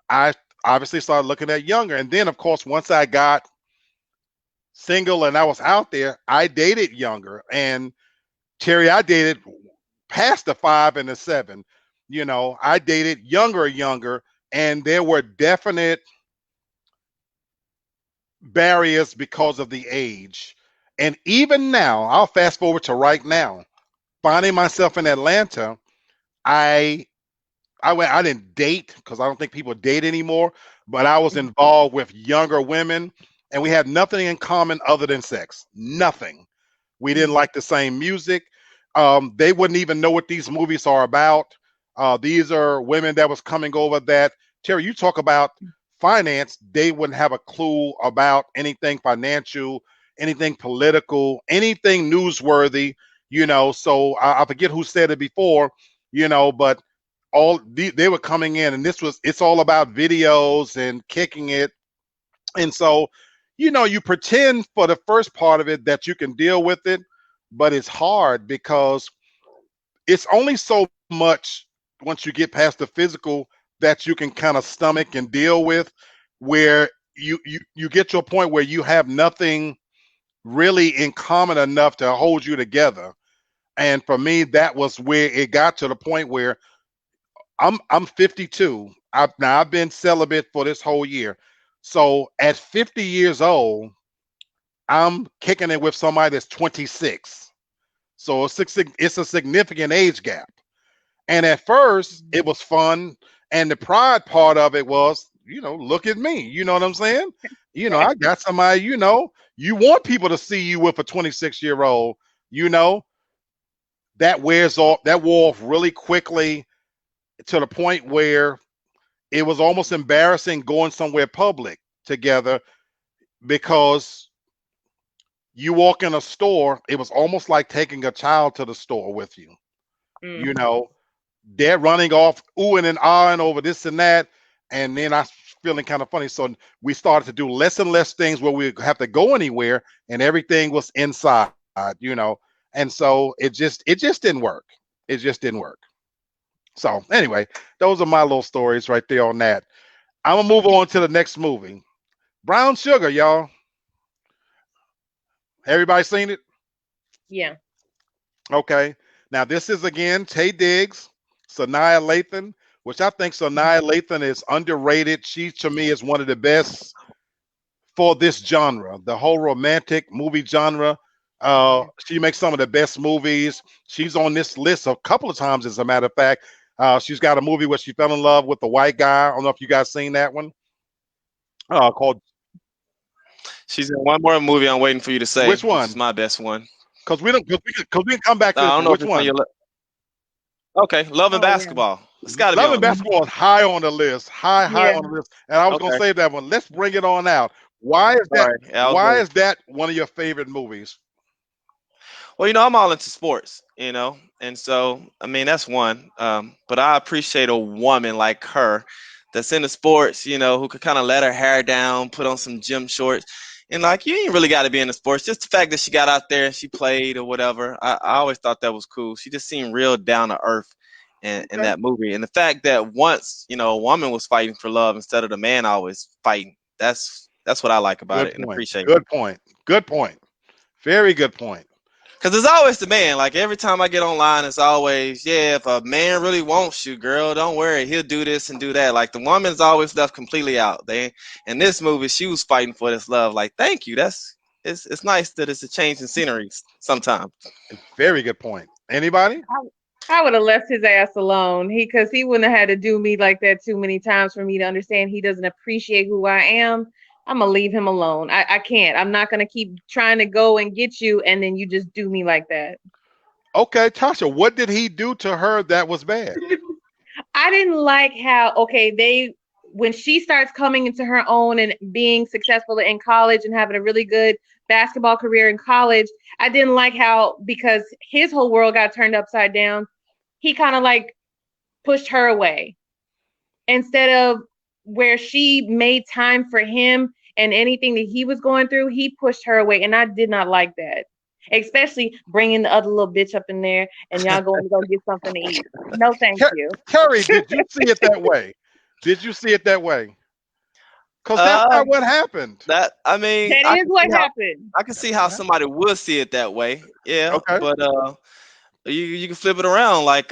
I obviously started looking at younger. And then, of course, once I got single and I was out there, I dated younger. And Terry, I dated past the 5 and the 7. You know, I dated younger, and there were definite barriers because of the age. And even now, I'll fast forward to right now, finding myself in Atlanta, I I didn't date because I don't think people date anymore, but I was involved with younger women and we had nothing in common other than sex. Nothing. We didn't like the same music. They wouldn't even know what these movies are about. These are women that was coming over that, Terry, you talk about finance, they wouldn't have a clue about anything financial, anything political, anything newsworthy, So I forget who said it before, but they were coming in and it's all about videos and kicking it. And so, you pretend for the first part of it that you can deal with it, but it's hard because it's only so much once you get past the physical that you can kind of stomach and deal with, where you get to a point where you have nothing really in common enough to hold you together. And for me, that was where it got to the point where I'm 52. I've been celibate for this whole year. So at 50 years old, I'm kicking it with somebody that's 26. So it's a significant age gap. And at first, it was fun. And the pride part of it was, look at me. You know what I'm saying? I got somebody, you want people to see you with a 26-year-old, that wore off really quickly to the point where it was almost embarrassing going somewhere public together because you walk in a store, it was almost like taking a child to the store with you. They're running off, oohing and ahhing over this and that. And then I feeling kind of funny. So we started to do less and less things where we have to go anywhere and everything was inside, And so it just didn't work. It just didn't work. So anyway, those are my little stories right there on that. I'm gonna move on to the next movie. Brown Sugar, y'all. Everybody seen it? Yeah. Okay. Now this is again Taye Diggs, Sanaa Lathan, which I think Sanaa Lathan is underrated. She to me is one of the best for this genre, the whole romantic movie genre. She makes some of the best movies. She's on this list a couple of times, as a matter of fact. She's got a movie where she fell in love with the white guy. I don't know if you guys seen that one. Called. She's in one more movie I'm waiting for you to say. Which one? This is my best one. Because we can come back to I don't know which one. Okay, Love and Basketball. Yeah. It's got to be. Love and Basketball is high on the list. High on the list. And I was gonna save that one. Let's bring it on out. Why is that? Why is that one of your favorite movies? Well, I'm all into sports, and so I mean that's one. But I appreciate a woman like her that's into sports, who could kind of let her hair down, put on some gym shorts. And you ain't really got to be into sports. Just the fact that she got out there and she played or whatever. I always thought that was cool. She just seemed real down to earth in that movie. And the fact that once, a woman was fighting for love instead of the man always fighting. That's what I like about it and appreciate it. Good point. Good point. Very good point. Because it's always the man. Like every time I get online, it's always, if a man really wants you, girl, don't worry, he'll do this and do that. Like the woman's always left completely out. In this movie, she was fighting for this love. Like, thank you. It's nice that it's a change in scenery sometimes. Very good point. Anybody? I would have left his ass alone. Because he wouldn't have had to do me like that too many times for me to understand he doesn't appreciate who I am. I'm gonna leave him alone. I can't. I'm not gonna keep trying to go and get you, and then you just do me like that. Okay, Tasha, what did he do to her that was bad? I didn't like how when she starts coming into her own and being successful in college and having a really good basketball career in college, I didn't like how, because his whole world got turned upside down, he kind of pushed her away instead of where she made time for him and anything that he was going through, he pushed her away. And I did not like that, especially bringing the other little bitch up in there and y'all going to go get something to eat. No, thank you. Terry, did you see it that way? Did you see it that way? Because that's not what happened. That I mean, That is what happened. I can see how somebody would see it that way. Yeah, Okay. but you can flip it around like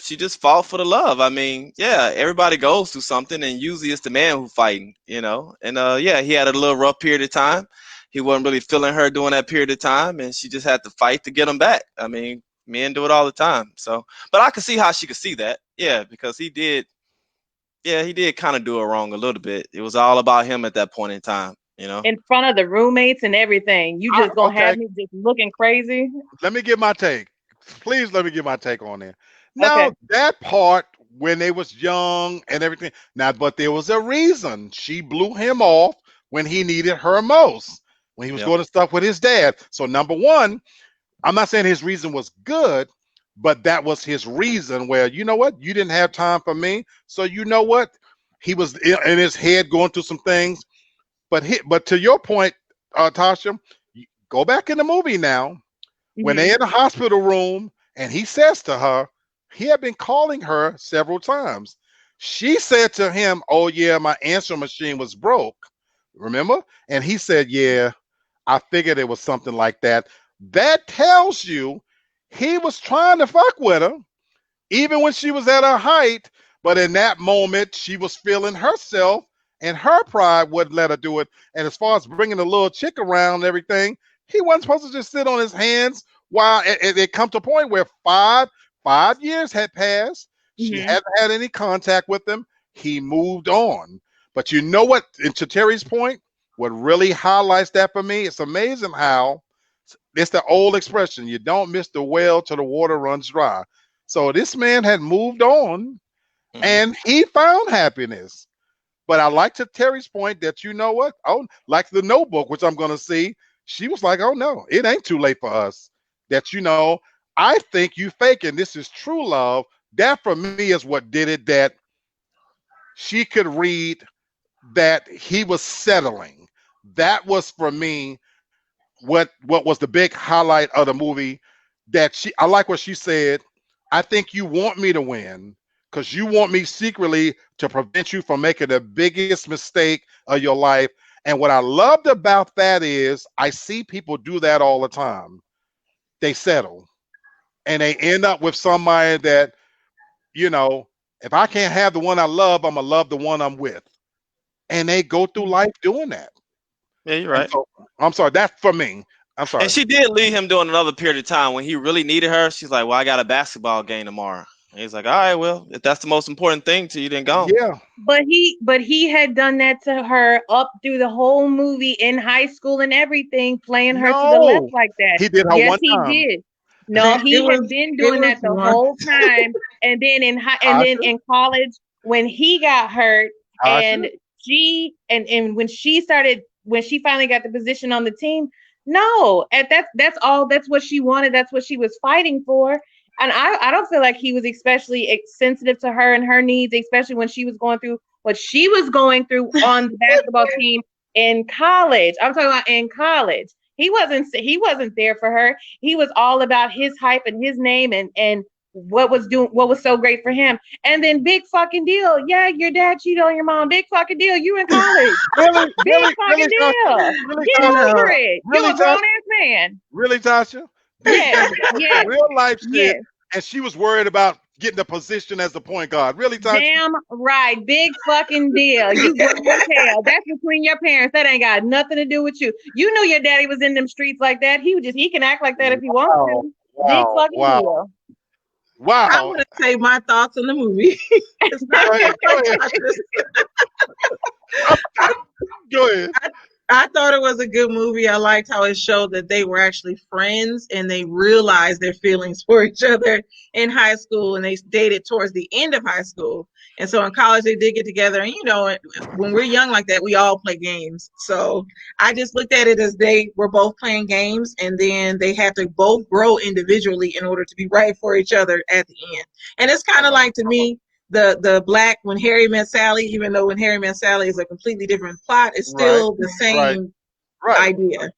she just fought for the love. I mean, yeah, everybody goes through something, and usually it's the man who fighting, you know. And yeah, he had a little rough period of time. He wasn't really feeling her during that period of time, and she just had to fight to get him back. I mean, men do it all the time. So, but I could see how she could see that. Yeah, because he did. Yeah, he did kind of do it wrong a little bit. It was all about him at that point in time, you know. In front of the roommates and everything. You just gonna have me just looking crazy. Let me give my take. Please let me give my take on it. Now, that part when they was young and everything. Now, but there was a reason. She blew him off when he needed her most, when he was doing stuff with his dad. So number one, I'm not saying his reason was good, but that was his reason where, you know what, you didn't have time for me. So you know what? He was in his head going through some things. But to your point, Tasha, go back in the movie now. When they're in the hospital room and he says to her, he had been calling her several times. She said to him, oh yeah, my answering machine was broke. Remember? And he said, yeah, I figured it was something like that. That tells you he was trying to fuck with her, even when she was at her height. But in that moment, she was feeling herself and her pride wouldn't let her do it. And as far as bringing the little chick around and everything, he wasn't supposed to just sit on his hands while it come to a point where five years had passed. She hadn't had any contact with him. He moved on. But you know what, and to Terry's point, what really highlights that for me, it's amazing how it's the old expression, you don't miss the well till the water runs dry. So this man had moved on and he found happiness. But I like to Terry's point that, you know what, oh, like the Notebook, which I'm going to see, she was like, oh no, it ain't too late for us. That, you know, I think you faking, this is true love. That for me is what did it, that she could read that he was settling. That was for me what was the big highlight of the movie. That I like what she said. I think you want me to win because you want me secretly to prevent you from making the biggest mistake of your life. And what I loved about that is I see people do that all the time. They settle and they end up with somebody that, you know, if I can't have the one I love, I'm gonna love the one I'm with. And they go through life doing that. Yeah, you're right. So, I'm sorry, that's for me. I'm sorry. And she did leave him during another period of time when he really needed her. She's like, well, I got a basketball game tomorrow. And he's like, all right, well, if that's the most important thing to you, then go. Yeah. But he had done that to her up through the whole movie in high school and everything, playing her to the left like that. He did her yes, one time. He did. No, he had been doing that the whole time. And then in college, when he got hurt, and when she finally got the position on the team, no, that's what she wanted. That's what she was fighting for. And I don't feel like he was especially sensitive to her and her needs, especially when she was going through what she was going through on the basketball team in college. I'm talking about in college. He wasn't there for her. He was all about his hype and his name and what was so great for him. And then big fucking deal. Yeah, your dad cheated on your mom. Big fucking deal. You in college. Big fucking deal. Get over it. You're a grown ass man. Really, Tasha? Yeah. Real life shit. Yeah. And she was worried about getting a position as the point guard. Really, Tasha? Damn right. Big fucking deal. You grown as hell. That's between your parents. That ain't got nothing to do with you. You knew your daddy was in them streets like that. He can act like that if he wants to. Big fucking deal. Wow. I want to say my thoughts on the movie. Go ahead. I thought it was a good movie. I liked how it showed that they were actually friends and they realized their feelings for each other in high school, and they dated towards the end of high school. And so in college they did get together. And when we're young like that, we all play games. So I just looked at it as they were both playing games, and then they had to both grow individually in order to be right for each other at the end. And it's kind of like, to me, the Black When Harry Met Sally, even though When Harry Met Sally is a completely different plot, it's still the same idea.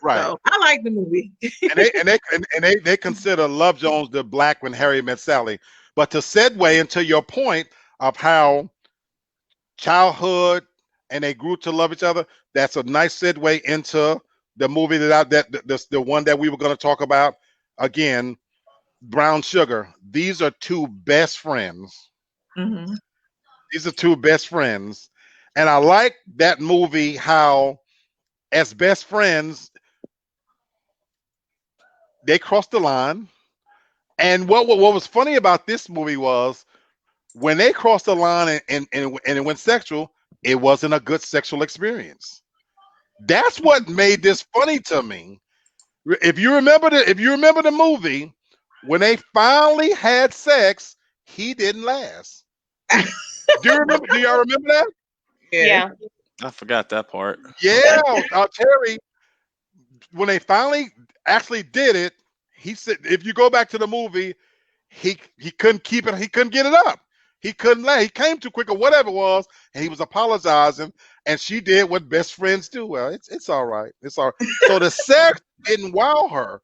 Right. So I like the movie. and they consider Love Jones the Black When Harry Met Sally. But to segue into your point of how childhood and they grew to love each other, that's a nice segue into the movie the one that we were going to talk about again, Brown Sugar. These are two best friends. Mm-hmm. These are two best friends. And I like that movie, how as best friends, they crossed the line. And what was funny about this movie was when they crossed the line and it went sexual, it wasn't a good sexual experience. That's what made this funny to me. If you remember the movie, when they finally had sex, he didn't last. Do y'all remember that? Yeah. I forgot that part. Yeah, Terry, when they finally actually did it, he said, if you go back to the movie, he couldn't keep it, he couldn't get it up. He couldn't he came too quick or whatever it was, and he was apologizing, and she did what best friends do. Well, it's all right. It's all right. So the sex didn't wow her.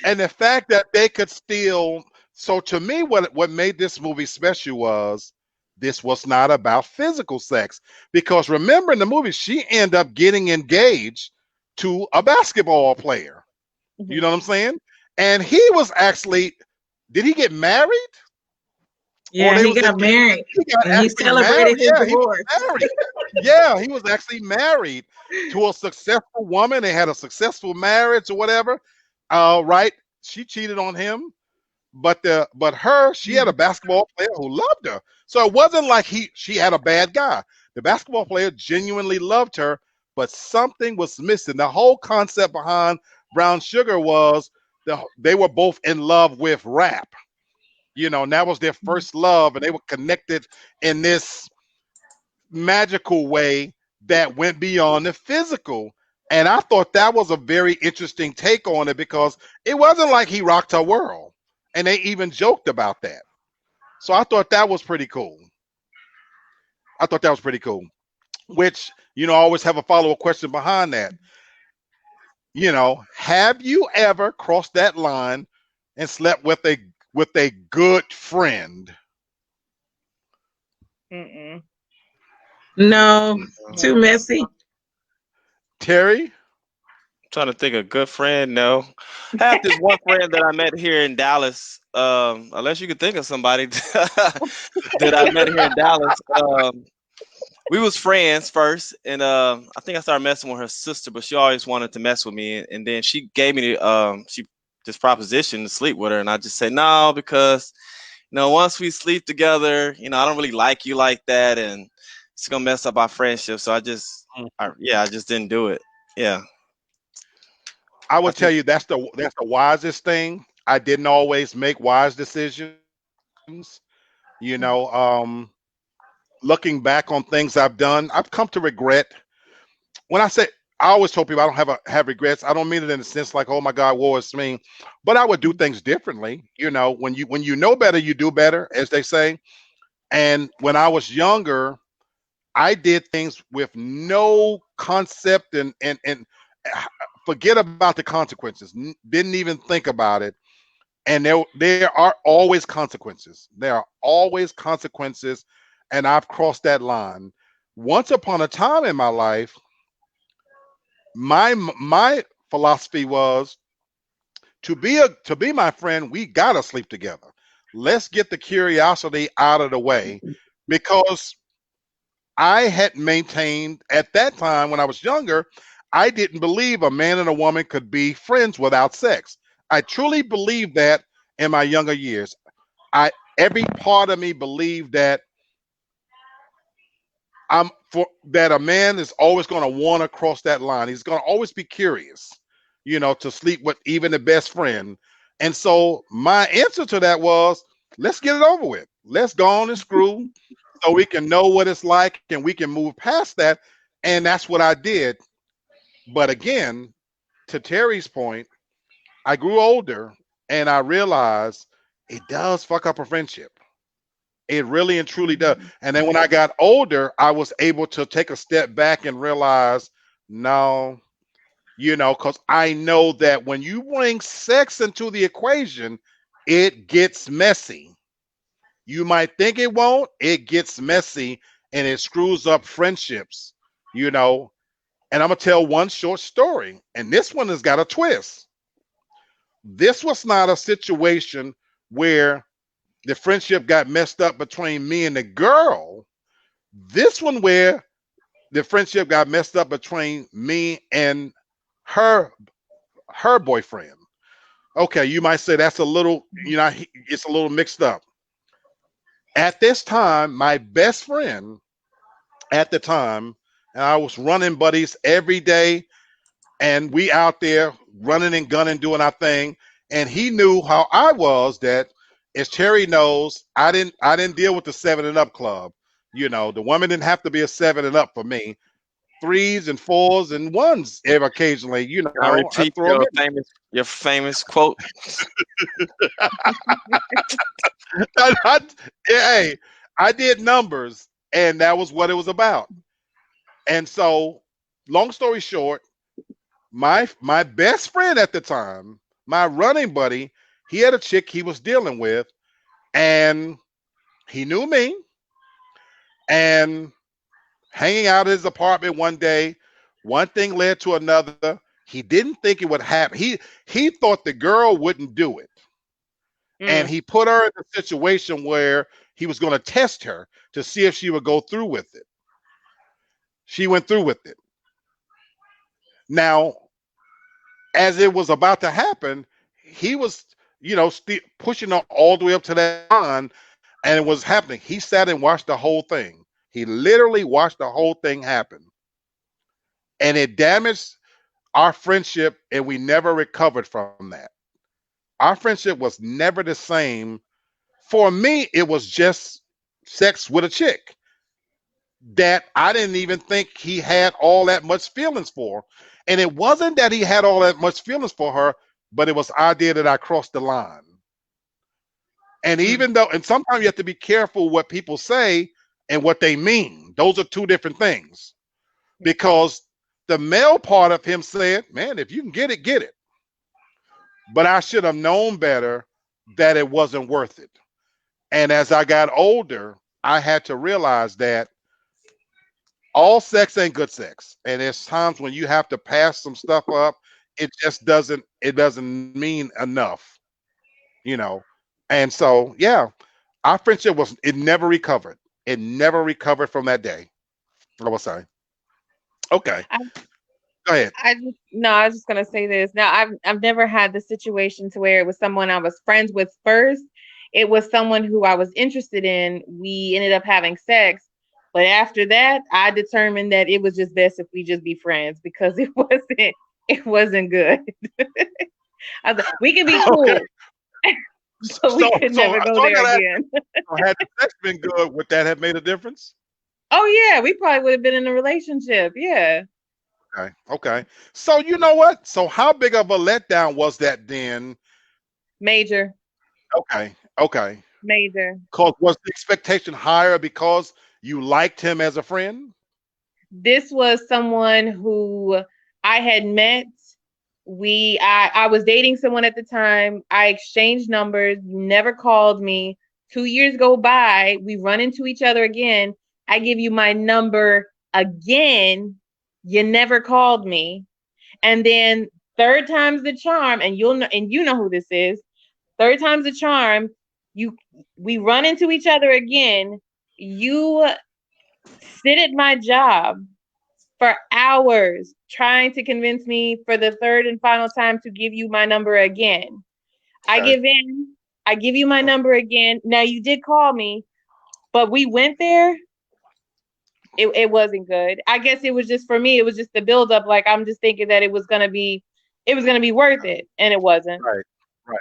And the fact that they could still, so to me, what made this movie special was this was not about physical sex. Because remember in the movie, she ended up getting engaged to a basketball player. You know what I'm saying? And he was actually, did he get married? Yeah, he got married. And he celebrated his divorce. Yeah, he was actually married to a successful woman. They had a successful marriage or whatever. Right? She cheated on him, but she had a basketball player who loved her. So it wasn't like she had a bad guy. The basketball player genuinely loved her, but something was missing. The whole concept behind Brown Sugar was they were both in love with rap. And that was their first love, and they were connected in this magical way that went beyond the physical. And I thought that was a very interesting take on it, because it wasn't like he rocked her world. And they even joked about that. So I thought that was pretty cool. Which, I always have a follow-up question behind that. Have you ever crossed that line and slept with a good friend? Mm-mm. No, too messy. Terry? I'm trying to think of a good friend. No. I have this one friend that I met here in Dallas. Unless you could think of somebody that I met here in Dallas. We was friends first, and I think I started messing with her sister, but she always wanted to mess with me, and then she gave me this proposition to sleep with her, and I just said no, because once we sleep together, I don't really like you like that, and it's gonna mess up our friendship. So I just didn't do it. Yeah. I would tell you that's the wisest thing. I didn't always make wise decisions. Looking back on things I've done, I've come to regret. When I always told people I don't have regrets. I don't mean it in the sense like, oh my God, woe is me, but I would do things differently. When you know better, you do better, as they say. And when I was younger, I did things with no concept and forget about the consequences. Didn't even think about it. And there are always consequences. There are always consequences. And I've crossed that line. Once upon a time in my life, my philosophy was to be my friend, we gotta sleep together. Let's get the curiosity out of the way, because I had maintained at that time when I was younger, I didn't believe a man and a woman could be friends without sex. I truly believed that in my younger years. Every part of me believed that I'm for that a man is always going to want to cross that line. He's going to always be curious, to sleep with even the best friend. And so my answer to that was, let's get it over with. Let's go on and screw so we can know what it's like and we can move past that. And that's what I did. But again, to Terry's point, I grew older and I realized it does fuck up a friendship. It really and truly does. And then when I got older, I was able to take a step back and realize, no, because I know that when you bring sex into the equation, it gets messy. You might think it won't, it gets messy and it screws up friendships, And I'm going to tell one short story, and this one has got a twist. This was not a situation where the friendship got messed up between me and the girl. This one where the friendship got messed up between me and her boyfriend. Okay, you might say that's a little, it's a little mixed up. At this time, my best friend at the time, and I was running buddies every day, and we out there running and gunning, doing our thing. And he knew how I was, that as Terry knows, I didn't deal with the 7 and up club. The woman didn't have to be a 7 and up for me. 3s and 4s and 1s occasionally, I repeat your famous quote. Hey, I did numbers, and that was what it was about. And so, long story short, my best friend at the time, my running buddy, he had a chick he was dealing with, and he knew me. And hanging out at his apartment one day, one thing led to another. He didn't think it would happen. He thought the girl wouldn't do it. And he put her in a situation where he was going to test her to see if she would go through with it. She went through with it. Now, as it was about to happen, he was, pushing her all the way up to that line, and it was happening. He sat and watched the whole thing. He literally watched the whole thing happen. And it damaged our friendship, and we never recovered from that. Our friendship was never the same. For me, it was just sex with a chick that I didn't even think he had all that much feelings for. And it wasn't that he had all that much feelings for her, but it was the idea that I crossed the line. And even though, and sometimes you have to be careful what people say and what they mean. Those are two different things. Because the male part of him said, man, if you can get it, get it. But I should have known better that it wasn't worth it. And as I got older, I had to realize that all sex ain't good sex. And there's times when you have to pass some stuff up. It just doesn't mean enough, And so, yeah, our friendship it never recovered. It never recovered from that day. I will say. Okay. Go ahead. I was just gonna say this. Now, I've never had the situation to where it was someone I was friends with first. It was someone who I was interested in. We ended up having sex, but after that, I determined that it was just best if we just be friends, because it wasn't good. I was like, we can be cool, but we could never go there again. Had the sex been good, would that have made a difference? Oh yeah, we probably would have been in a relationship. Yeah. Okay. So you know what? So how big of a letdown was that then? Major. Okay. Major. Was the expectation higher because you liked him as a friend? This was someone who I had met. I was dating someone at the time. I exchanged numbers. You never called me. 2 years go by. We run into each other again. I give you my number again. You never called me. And then third time's the charm, and you know who this is. Third time's the charm. We run into each other again. You sit at my job for hours trying to convince me for the third and final time to give you my number again. I give in. I give you my number again. Now, you did call me, but we went there it wasn't good. I guess it was just for me. It was just the build up. Like I'm just thinking that it was gonna be worth it, and it wasn't. Right. Right.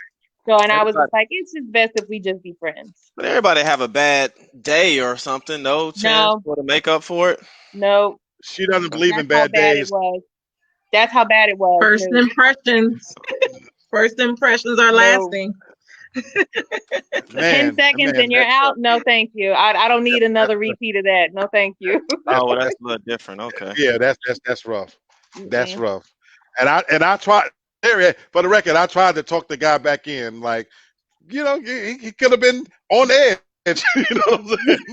So, and I was Everybody, just like, it's just best if we just be friends. but everybody have a bad day or something. No chance No, for to make up for it. no, She doesn't believe in that's how bad bad it days. was. That's how bad it was. First No, impressions. First impressions are no. lasting. 10 Man, seconds and you're out. No, thank you. I don't need another repeat of that. No, thank you. Oh, well, that's a little different. Okay. yeah, that's rough. That's Mm-mm. rough. And I tried for the record, I tried to talk the guy back in. Like, he could have been on edge. You know what I'm saying?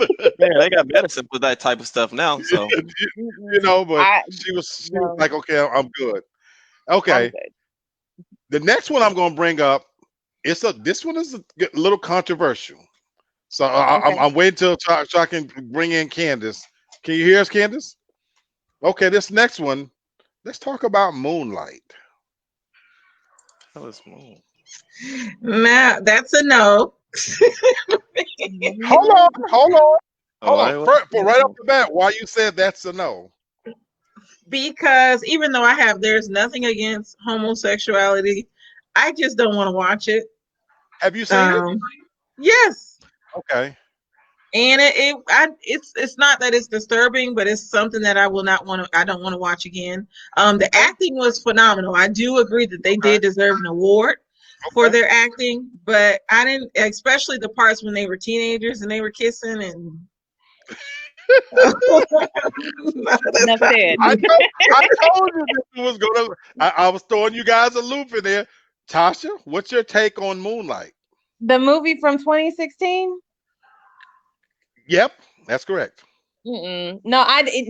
Man, they got medicine for that type of stuff now. So But I she was no, like, okay, I'm good. I'm Okay. good. The next one I'm gonna bring up, this one is a little controversial. So Okay. I'm waiting till so I can bring in Candace. Can you hear us, Candace? Okay, this next one, let's talk about Moonlight. that was smooth. Now that's a no. Hold on. Oh, For right off the bat, why you said that's a no? Because even though there's nothing against homosexuality, I just don't want to watch it. Have you seen it? Yes. Okay. And it's not that it's disturbing, but it's something that I don't want to watch again. The acting was phenomenal. I do agree that they did deserve an award for their acting, but I didn't, especially the parts when they were teenagers and they were kissing and Enough said. I told you this was gonna. I was throwing you guys a loop in there. Tasha, what's your take on Moonlight? The movie from 2016? Yep, that's correct. Mm-mm. No,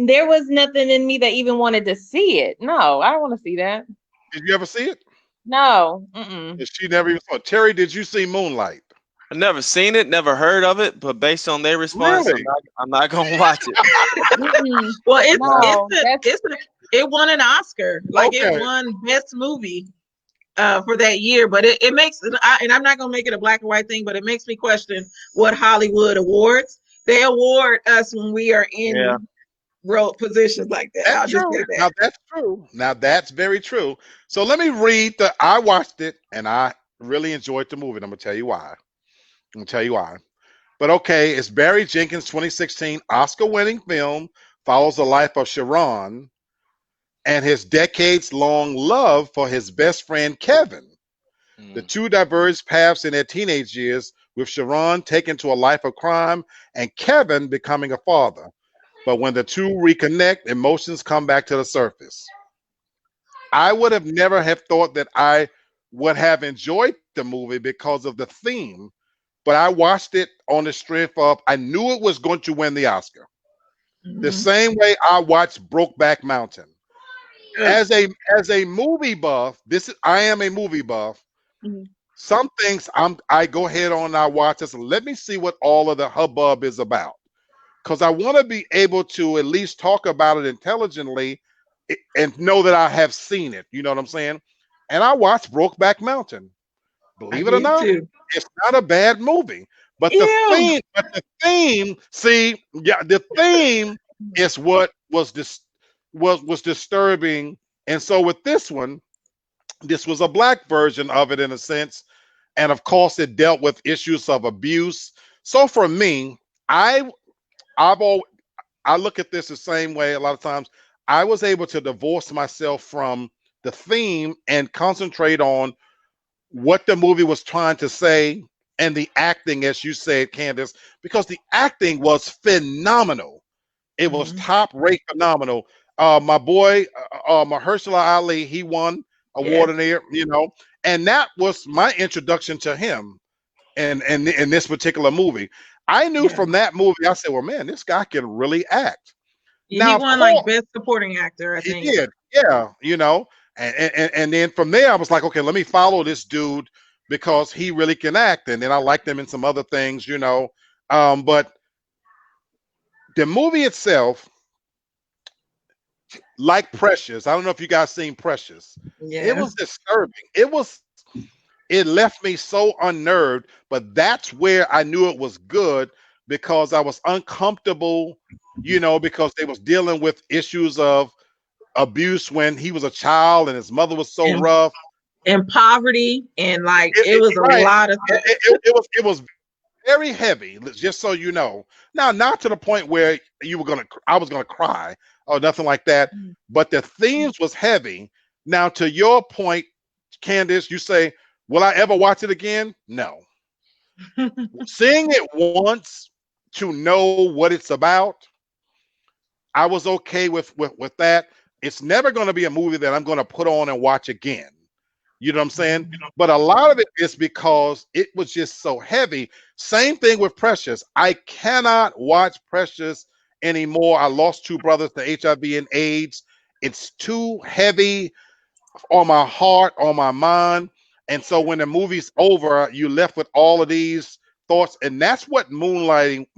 there was nothing in me that even wanted to see it. No, I don't want to see that. Did you ever see it? No. Mm-mm. She never even saw it. Terry, did you see Moonlight? I've never seen it, never heard of it, but based on their response, Really? I'm not gonna watch it. Mm-mm. well, No, it won an Oscar. Like Okay. it won best movie for that year, but it makes and I'm not gonna make it a black and white thing, but it makes me question what Hollywood awards. They award us when we are in Yeah. role positions like that. I'll That's just true. say that. Now that's true. Now that's very true. So let me read I watched it and I really enjoyed the movie. And I'm gonna tell you why. But okay, it's Barry Jenkins' 2016 Oscar-winning film, follows the life of Sharon and his decades-long love for his best friend Kevin. The two diverged paths in their teenage years, with Sharon taken to a life of crime and Kevin becoming a father. But when the two reconnect, emotions come back to the surface. I would have never have thought that I would have enjoyed the movie because of the theme, but I watched it on the strength of I knew it was going to win the Oscar. The same way I watched Brokeback Mountain. As a movie buff, I am a movie buff. Mhm. Some things I go ahead on and I watch this. Let me see what all of the hubbub is about. Because I want to be able to at least talk about it intelligently and know that I have seen it. You know what I'm saying? And I watched Brokeback Mountain. Believe it or not, it's not a bad movie. But the theme, the theme is what was disturbing. And so with this one, this was a black version of it in a sense. And of course, it dealt with issues of abuse. So for me, I look at this the same way a lot of times. I was able to divorce myself from the theme and concentrate on what the movie was trying to say and the acting, as you said, Candace, because the acting was phenomenal. It was top rate phenomenal. My boy, Mahershala Ali, he won award in there, and that was my introduction to him in this particular movie. I knew from that movie, I said, well, man, this guy can really act. Now, he won like best supporting actor, I think. He did, yeah, and then from there, I was like, okay, let me follow this dude because he really can act. And then I liked him in some other things, but the movie itself, like Precious, I don't know if you guys seen Precious. Yeah. It was disturbing. It left me so unnerved, but that's where I knew it was good because I was uncomfortable because they was dealing with issues of abuse when he was a child and his mother was so And, rough. and poverty, and like it was a Right. lot of stuff. It was very heavy, just so you know. Now, not to the point where I was gonna cry or nothing like that, but the themes was heavy. Now, to your point, Candace, you say, will I ever watch it again? No. Seeing it once to know what it's about, I was okay with that. It's never going to be a movie that I'm going to put on and watch again. You know what I'm saying? But a lot of it is because it was just so heavy. Same thing with Precious. I cannot watch Precious anymore. I lost two brothers to HIV and AIDS. It's too heavy on my heart, on my mind. And so when the movie's over, you left with all of these thoughts. And that's what moonlight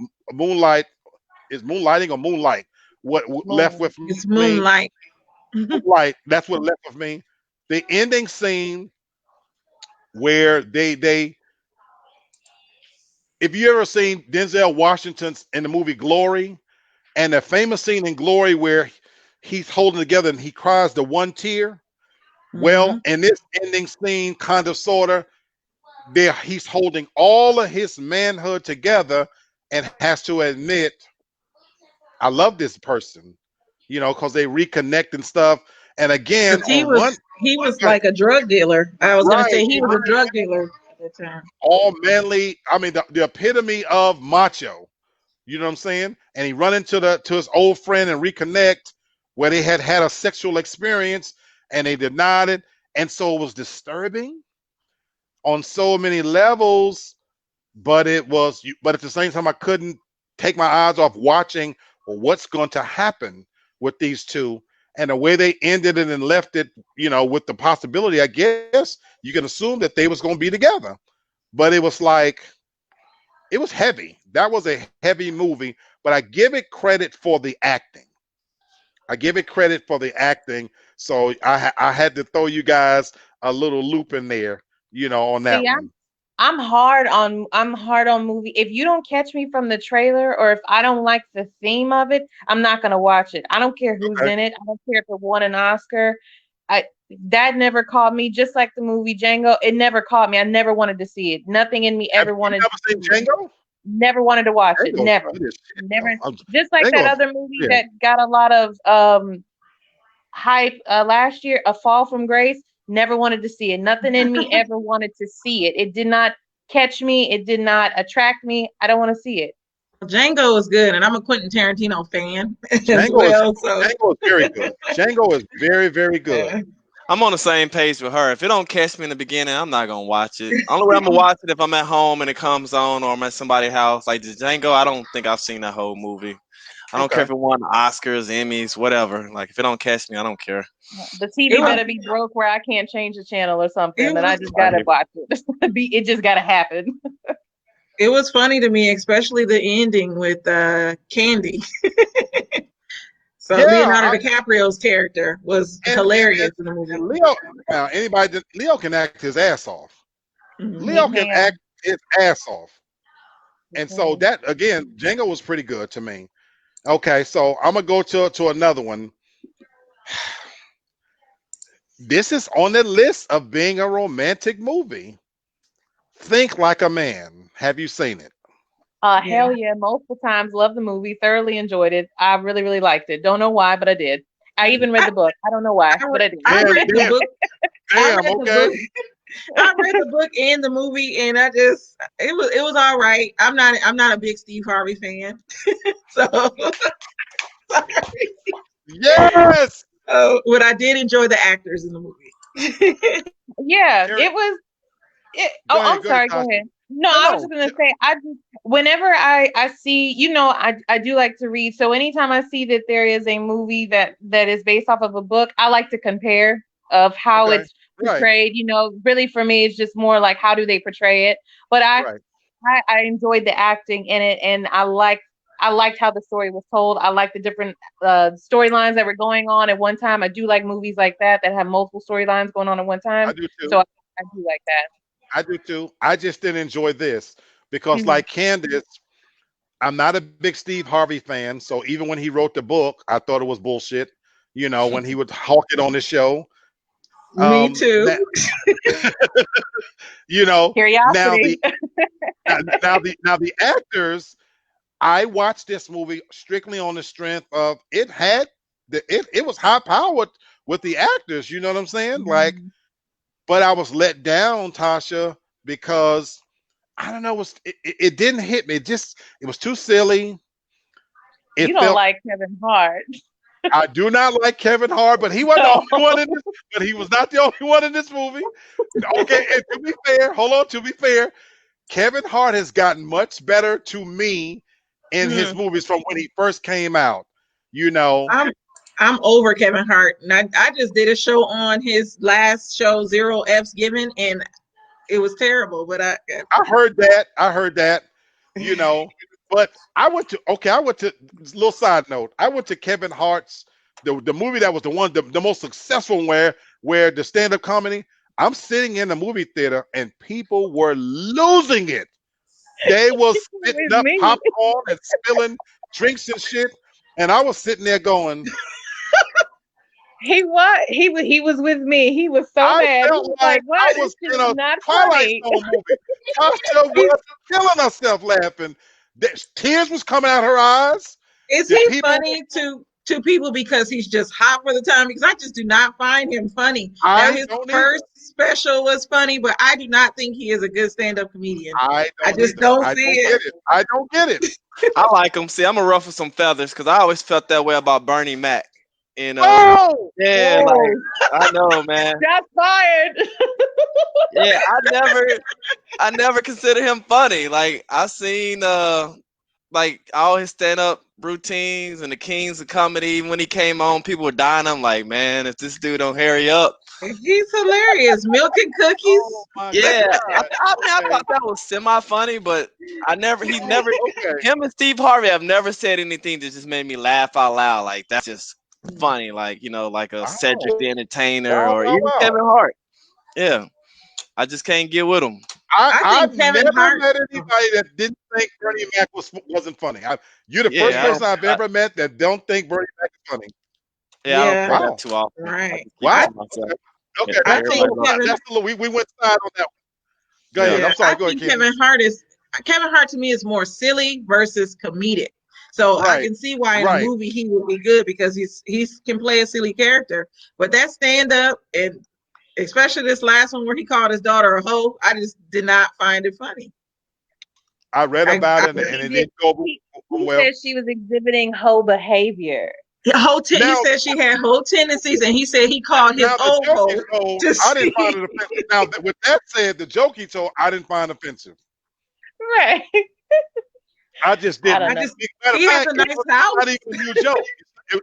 is. Moonlighting or Moonlight? What left with It's me? Moonlight. Moonlight. That's what left with me. The ending scene where they if you ever seen Denzel Washington's in the movie Glory, and the famous scene in Glory where he's holding together and he cries the one tear. Well, in this ending scene, kind of sorta, there he's holding all of his manhood together and has to admit, I love this person, because they reconnect and stuff. And again, he was like a drug dealer. I was gonna say he was a drug dealer at the time. All manly. I mean, the epitome of macho. You know what I'm saying? And he run to his old friend and reconnect where they had a sexual experience and they denied it, and so it was disturbing on so many levels. But at the same time, I couldn't take my eyes off watching what's going to happen with these two. And the way they ended it and left it, with the possibility, I guess you can assume that they was going to be together. But it was like, it was heavy. That was a heavy movie, but I give it credit for the acting. So I had to throw you guys a little loop in there, on that one. I'm hard on movie. If you don't catch me from the trailer, or if I don't like the theme of it, I'm not gonna watch it. I don't care who's in it. I don't care if it won an Oscar. That never called me. Just like the movie Django, it never called me. I never wanted to see it. Nothing in me ever wanted. Have you never seen Django? Never wanted to watch it. Never. Just like that other movie that got a lot of hype last year, A Fall from Grace. Never wanted to see it. Nothing in me ever wanted to see it. It did not catch me. It did not attract me. I don't want to see it. Django is good, and I'm a Quentin Tarantino fan Django is very good. Django is very, very good. I'm on the same page with her. If it don't catch me in the beginning, I'm not gonna watch it. Only way I'm gonna watch it if I'm at home and it comes on, or I'm at somebody's house. Like the Django, I don't think I've seen that whole movie. I don't care if it won Oscars, Emmys, whatever. Like if it don't catch me, I don't care. The TV better be broke where I can't change the channel or something, and I just gotta watch it. It just gotta happen. It was funny to me, especially the ending with Candy. So Leonardo DiCaprio's character was hilarious in the movie. Leo can act his ass off. Leo can act his ass off. And so that, again, Django was pretty good to me. Okay, so I'm gonna go to another one. This is on the list of being a romantic movie. Think Like a Man. Have you seen it? Hell yeah, multiple times. Love the movie. Thoroughly enjoyed it. I really, really liked it. Don't know why, but I did. I even read the book. I don't know why, but I did. I read the book. I read the book and the movie, and it was all right. I'm not a big Steve Harvey fan, so sorry. Yes. But I did enjoy the actors in the movie. Yeah, it was. I'm sorry. Go ahead. No, I was just gonna say, whenever I see, I do like to read. So anytime I see that there is a movie that is based off of a book, I like to compare of how it's portrayed. Really for me, it's just more like how do they portray it. But I enjoyed the acting in it, and I liked how the story was told. I like the different storylines that were going on at one time. I do like movies like that have multiple storylines going on at one time. I do too. So I do like that. I do too. I just didn't enjoy this because, like Candace, I'm not a big Steve Harvey fan, so even when he wrote the book, I thought it was bullshit. You know, when he would hawk it on the show. Me too. That, you know, now Curiosity. the actors. I watched this movie strictly on the strength of it was high powered with the actors. You know what I'm saying? Like, but I was let down, Tasha, because I don't know, it didn't hit me. It was too silly. It You don't felt like Kevin Hart. I do not like Kevin Hart, but he wasn't the only one in this. But he was not the only one in this movie. Okay, and to be fair, hold on. To be fair, Kevin Hart has gotten much better to me in his movies from when he first came out. You know, I'm over Kevin Hart, and I just did a show on his last show, Zero F's Given, and it was terrible. But I heard that. You know, but I went to little side note. I went to Kevin Hart's the movie that was the most successful one where the stand-up comedy. I'm sitting in the movie theater and people were losing it. They was spitting up popcorn and spilling drinks and shit, and I was sitting there going. He was with me. He was so mad. He was like, "What? I was This in is a not Twilight funny." Zone movie. Tasha was killing herself laughing. Tears was coming out her eyes. Is he funny to people because he's just hot for the time? Because I just do not find him funny. Now, his first special was funny, but I do not think he is a good stand-up comedian. I just don't see it. I don't get it. I like him. See, I'm gonna ruffle some feathers because I always felt that way about Bernie Mac. You know, yeah, like, I know, man. Shots fired. Yeah, I never consider him funny. Like I seen like all his stand-up routines and the Kings of Comedy. Even when he came on, people were dying. I'm like, man, if this dude don't hurry up. He's hilarious. Milk and cookies. Yeah, I thought that was semi-funny, but him and Steve Harvey have never said anything that just made me laugh out loud. Like that's just funny, like, you know, like a Cedric the Entertainer or even Kevin Hart. Yeah, I just can't get with him. I've never met anybody that didn't think Bernie Mac wasn't funny. You're the first person I've ever met that don't think Bernie Mac is funny. Yeah, I don't that too often. Right. Wow. Okay, we went side on that one. Go ahead. I'm sorry. Go ahead, Kevin Hart to me is more silly versus comedic. So I can see why in a movie he would be good because he can play a silly character. But that stand up, and especially this last one where he called his daughter a hoe, I just did not find it funny. I read about it and it didn't go well. He said she was exhibiting hoe behavior. He said she had hoe tendencies, and he said he called his old hoe. I didn't find it offensive. Now, with that said, the joke he told, I didn't find offensive. Right. I just didn't. He has a nice house. Not even a new joke.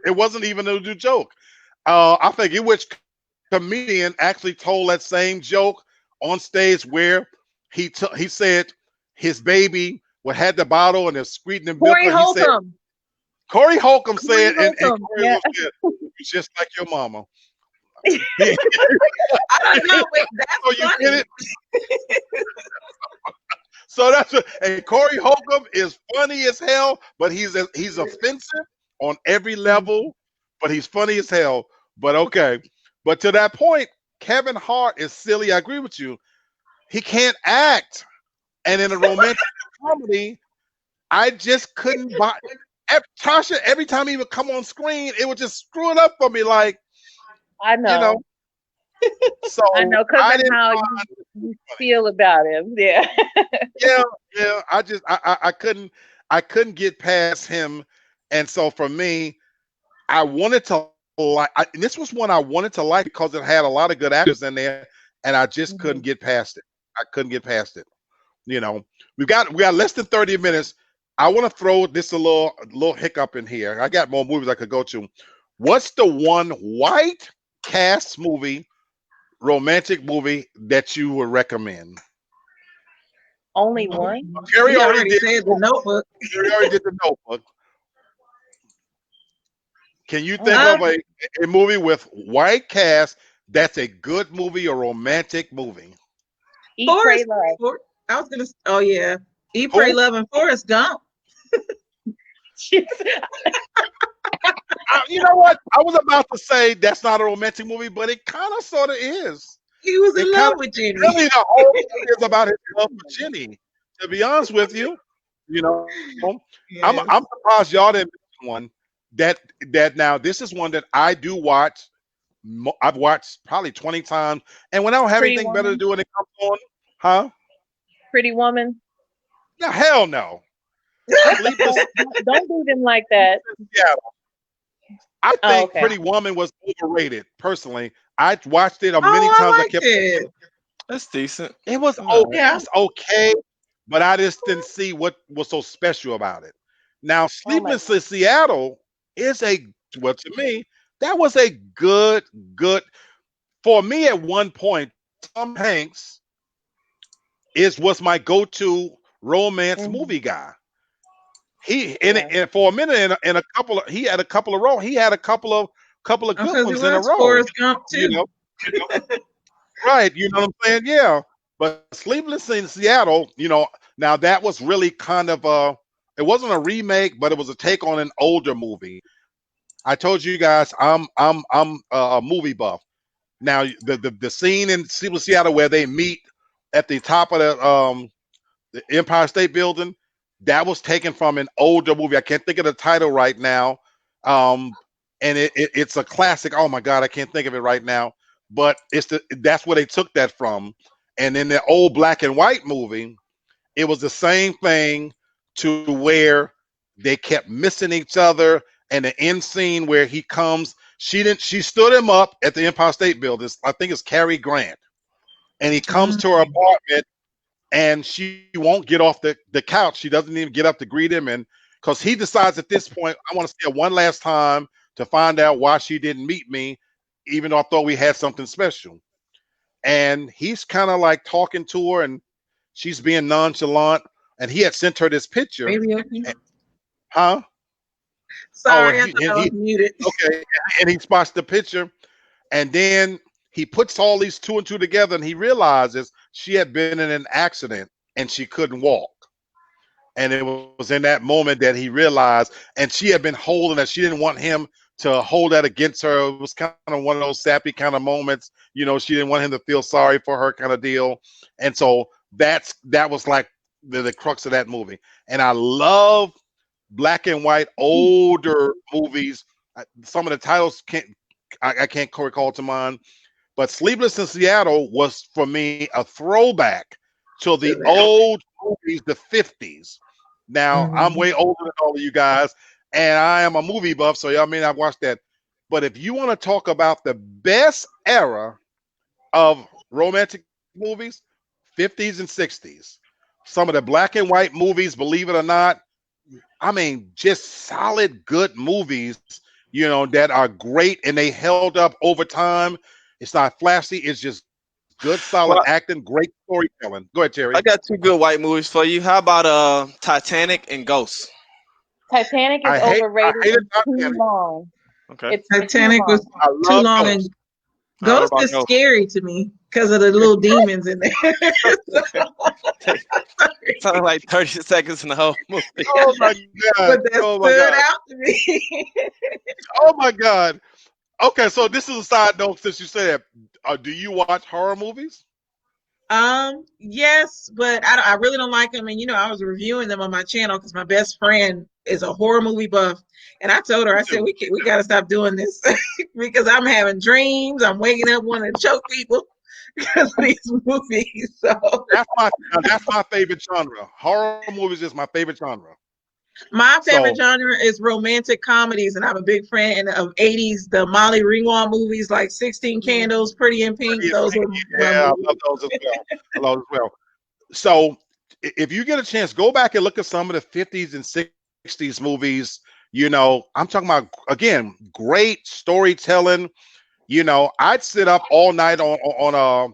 It wasn't even a new joke. I think which comedian actually told that same joke on stage where he said his baby had the bottle and it's squeezing and Corey Holcomb. Corey Holcomb said, and Corey said, just like your mama. I don't know, but that's so you funny. get it? So that's and Corey Holcomb is funny as hell, but he's offensive on every level, but he's funny as hell. But okay. But to that point, Kevin Hart is silly. I agree with you. He can't act. And in a romantic comedy, I just couldn't buy Tasha, every time he would come on screen, it would just screw it up for me. Like, I know. You know, so I know because of how you feel about him. Yeah. yeah. I couldn't get past him, and so for me, I wanted to like. This was one I wanted to like because it had a lot of good actors in there, and I just couldn't get past it. I couldn't get past it. You know, we got less than 30 minutes. I want to throw this a little hiccup in here. I got more movies I could go to. What's the one white cast movie, romantic movie that you would recommend? Only one? Jerry already said The Notebook. Jerry already did The Notebook. Can you think of a movie with white cast that's a good movie, a romantic movie? Eat, Pray, Love. I was gonna. Oh yeah, Eat, Pray, Love, and Forrest Gump. You know what? I was about to say that's not a romantic movie, but it kind of sort of is. He was in It love kind of with Jenny. really the whole movie is about his love for Jenny. To be honest with you, you know, I'm Yes. I'm surprised y'all didn't miss one. That now this is one that I do watch. I've watched probably 20 times, and when I don't have Pretty anything better to Woman. do when it comes on, huh? Pretty Woman. No, hell no. Sleepless Don't do them like that. in Seattle. I Oh, think okay. Pretty Woman was overrated. Personally, I watched it many Oh, I times. I liked kept it. That's decent. it was All right. Yeah. it was okay, but I just didn't see what was so special about it. Now, Oh my Sleepless in Seattle is well, to me, that was a good for me at one point. Tom Hanks was my go-to romance Mhm. movie guy. He Yeah. and for a minute in a couple of he had a couple of roles. He had a couple of good Because ones it in a was row. Forrest Gump You too. know, right? You know what I'm saying? Yeah. But Sleepless in Seattle, now that was really kind of it wasn't a remake, but it was a take on an older movie. I told you guys I'm a movie buff. Now the scene in Sleepless Seattle where they meet at the top of the Empire State Building, that was taken from an older movie. I can't think of the title right now. Um, and it's a classic. Oh my God, I can't think of it right now. But that's where they took that from. And in the old black and white movie, it was the same thing to where they kept missing each other. And the end scene where he comes, she stood him up at the Empire State Building. I think it's Cary Grant. And he comes to her apartment and she won't get off the couch. She doesn't even get up to greet him. And because he decides at this point, I want to see her one last time to find out why she didn't meet me, even though I thought we had something special. And he's kind of like talking to her and she's being nonchalant. And he had sent her this picture. Maybe okay. Huh? Sorry, I and thought I was muted. Okay. And he spots the picture. And then he puts all these two and two together and he realizes she had been in an accident and she couldn't walk. And it was in that moment that he realized, and she had been holding that. She didn't want him to hold that against her. It was kind of one of those sappy kind of moments. She didn't want him to feel sorry for her kind of deal. And so that was like the crux of that movie. And I love black and white older movies. Some of the titles I can't recall to mind, but Sleepless in Seattle was for me a throwback to the old movies, the 50s. Now I'm way older than all of you guys, and I am a movie buff, so y'all may not watch that. But if you want to talk about the best era of romantic movies, 50s and 60s, some of the black and white movies, believe it or not, I mean, just solid, good movies, that are great and they held up over time. It's not flashy. It's just good, solid acting, great storytelling. Go ahead, Terry. I got two good white movies for you. How about Titanic and Ghost? Titanic is overrated and too long. Okay. It's Titanic too was too long, and Ghost is scary to me because of the little demons in there. Something like 30 seconds in the whole movie. Oh my God. But that stood out to me. Oh my God. Okay, so this is a side note since you said, do you watch horror movies? Yes, but I really don't like them. And I was reviewing them on my channel because my best friend is a horror movie buff, and I told her, I said, we got to stop doing this because I'm having dreams. I'm waking up wanting to choke people because of these movies. So that's my favorite genre. Horror movies is my favorite genre. My favorite genre is romantic comedies, and I'm a big fan of 80s, the Molly Ringwald movies like 16 Candles, Pretty in Pink. Those are I love those as well. So if you get a chance, go back and look at some of the 50s and 60s movies. I'm talking about, again, great storytelling. I'd sit up all night on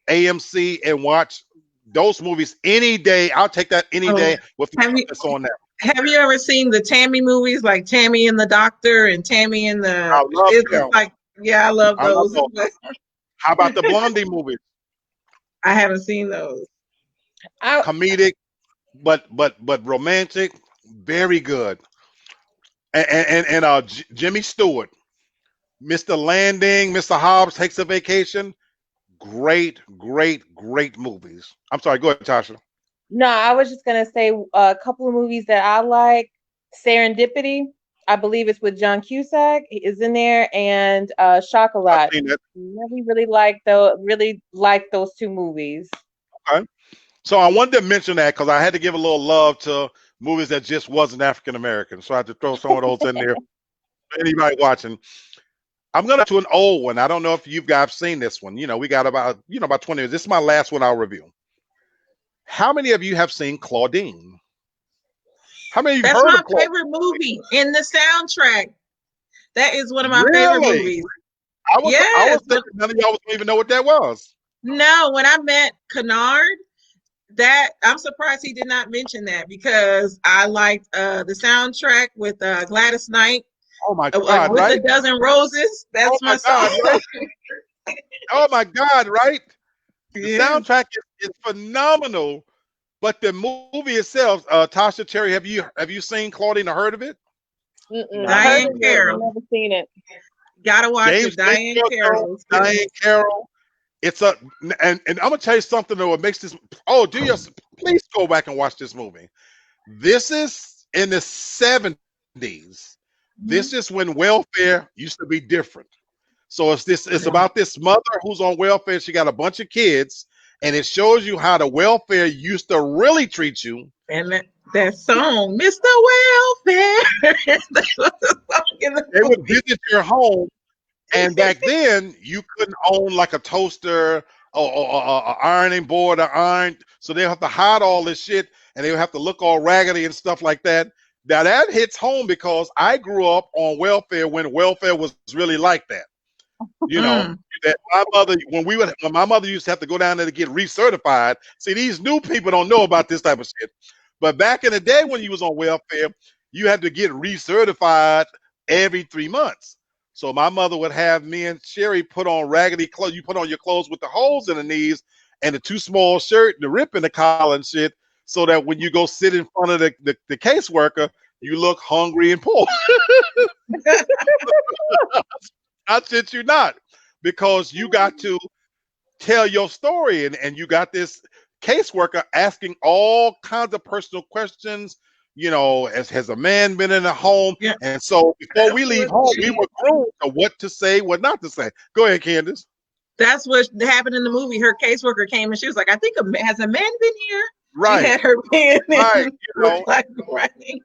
AMC and watch those movies any day. I'll take that any day with that's on there. Have you ever seen the Tammy movies, like Tammy and the Doctor and Tammy and the? I love them. I love those. How about the Blondie movies? I haven't seen those. Comedic, but romantic. Very good. And Jimmy Stewart, Mr. Landing, Mr. Hobbs Takes a Vacation. Great, great, great movies. I'm sorry. Go ahead, Tasha. No, I was just gonna say a couple of movies that I like. Serendipity, I believe it's with John Cusack. He is in there, and I've Chocolat. seen that. Really like those two movies. Okay. So I wanted to mention that because I had to give a little love to movies that just wasn't African American. So I had to throw some of those in there. For anybody watching, I'm going to an old one. I don't know if you guys seen this one. You know, we got about 20 years. This is my last one I'll review. How many of you have seen Claudine? How many of you That's heard my of Claudine? favorite movie in the soundtrack. That is one of my favorite Really? movies. I was Yes. thinking none of y'all don't even know what that was. No, when I met Kennard, that I'm surprised he did not mention that because I liked the soundtrack with Gladys Knight. Oh my God, With right? a Dozen Roses. That's Oh my my God, song. right? Oh my God, right? The Yeah. soundtrack is phenomenal, but the movie itself, Tasha Terry, have you seen Claudine or heard of it? Mm-mm. Nah. I heard Diane of it, Carroll. I've never seen it. Gotta watch James it. Diane Mayfield, Carroll. is good. Diane Carroll. It's and I'm gonna tell you something that what makes this. Oh, please go back and watch this movie. This is in the 70s. This is when welfare used to be different. So it's about this mother who's on welfare. She got a bunch of kids, and it shows you how the welfare used to really treat you. And that song, Mr. Welfare. That was the song in the They would movie. visit your home, and back then you couldn't own like a toaster or an ironing board or iron, so they have to hide all this shit, and they would have to look all raggedy and stuff like that. Now that hits home because I grew up on welfare when welfare was really like that. You know, that my mother, when my mother used to have to go down there to get recertified. See, these new people don't know about this type of shit. But back in the day when you was on welfare, you had to get recertified every 3 months. So my mother would have me and Sherry put on raggedy clothes. You put on your clothes with the holes in the knees and the too small shirt and the rip in the collar and shit, so that when you go sit in front of the caseworker, you look hungry and poor. I shit you not, because you got to tell your story, and you got this caseworker asking all kinds of personal questions. You know, has a man been in a home? Yeah. And so before we leave home, we were groomed to what to say, what not to say. Go ahead, Candace. That's what happened in the movie. Her caseworker came and she was like, I think has a man been here? Right. She had her pen Right, you know. like writing.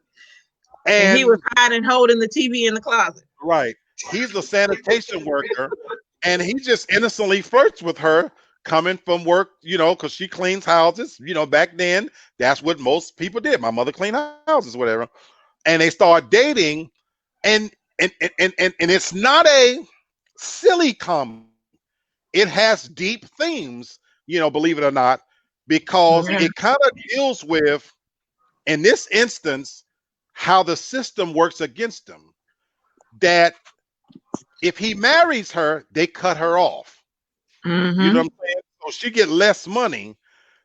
And And he was hiding, holding the TV in the closet. right. He's a sanitation worker, and he just innocently flirts with her coming from work, you know, because she cleans houses. You know, back then, that's what most people did. My mother cleaned houses, whatever. And they start dating, and it's not a silly comedy. It has deep themes, you know, believe it or not, because Yeah. it kind of deals with, in this instance, how the system works against them. That if he marries her, they cut her off. You know what I'm saying? So she get less money.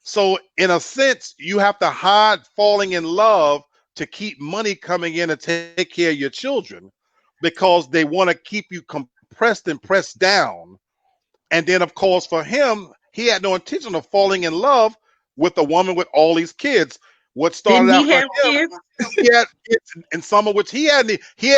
So in a sense, you have to hide falling in love to keep money coming in to take care of your children, because they want to keep you compressed and pressed down. And then, of course, for him, he had no intention of falling in love with a woman with all these kids. What started Didn't out he have for him, kids? he had kids, and some of which he had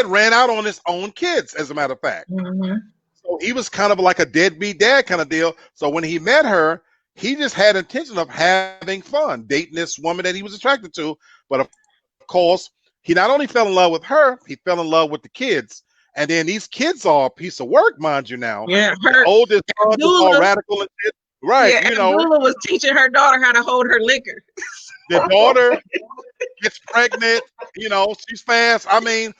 ran out on his own kids, as a matter of fact. So he was kind of like a deadbeat dad kind of deal. So when he met her, he just had intention of having fun, dating this woman that he was attracted to. But of course, he not only fell in love with her, he fell in love with the kids. And then these kids are a piece of work, mind you now. Yeah, The her oldest son is all Abdullah- radical and shit. Right, yeah, you know, Abdullah was teaching her daughter how to hold her liquor. the daughter gets pregnant, you know, she's fast. I mean,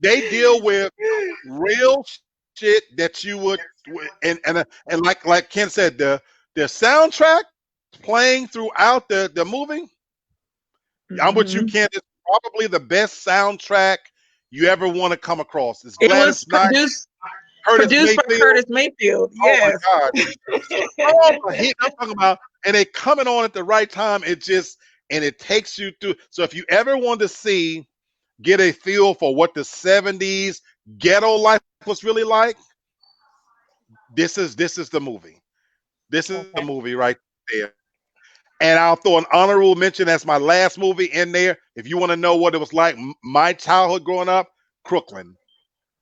they deal with real shit that you would, and like Ken said, the soundtrack playing throughout the movie. I'm with you, Ken. It's probably the best soundtrack you ever want to come across. It's It Gladys was Knight, produced by Mayfield. Curtis Mayfield. Yes. Oh my God! All the hit I'm talking about, and they coming on at the right time. It just and it takes you through. So if you ever want to get a feel for what the 70s ghetto life was really like, this is the movie. This is the Okay. movie right there. And I'll throw an honorable mention as my last movie in there. If you want to know what it was like, my childhood growing up, Crooklyn.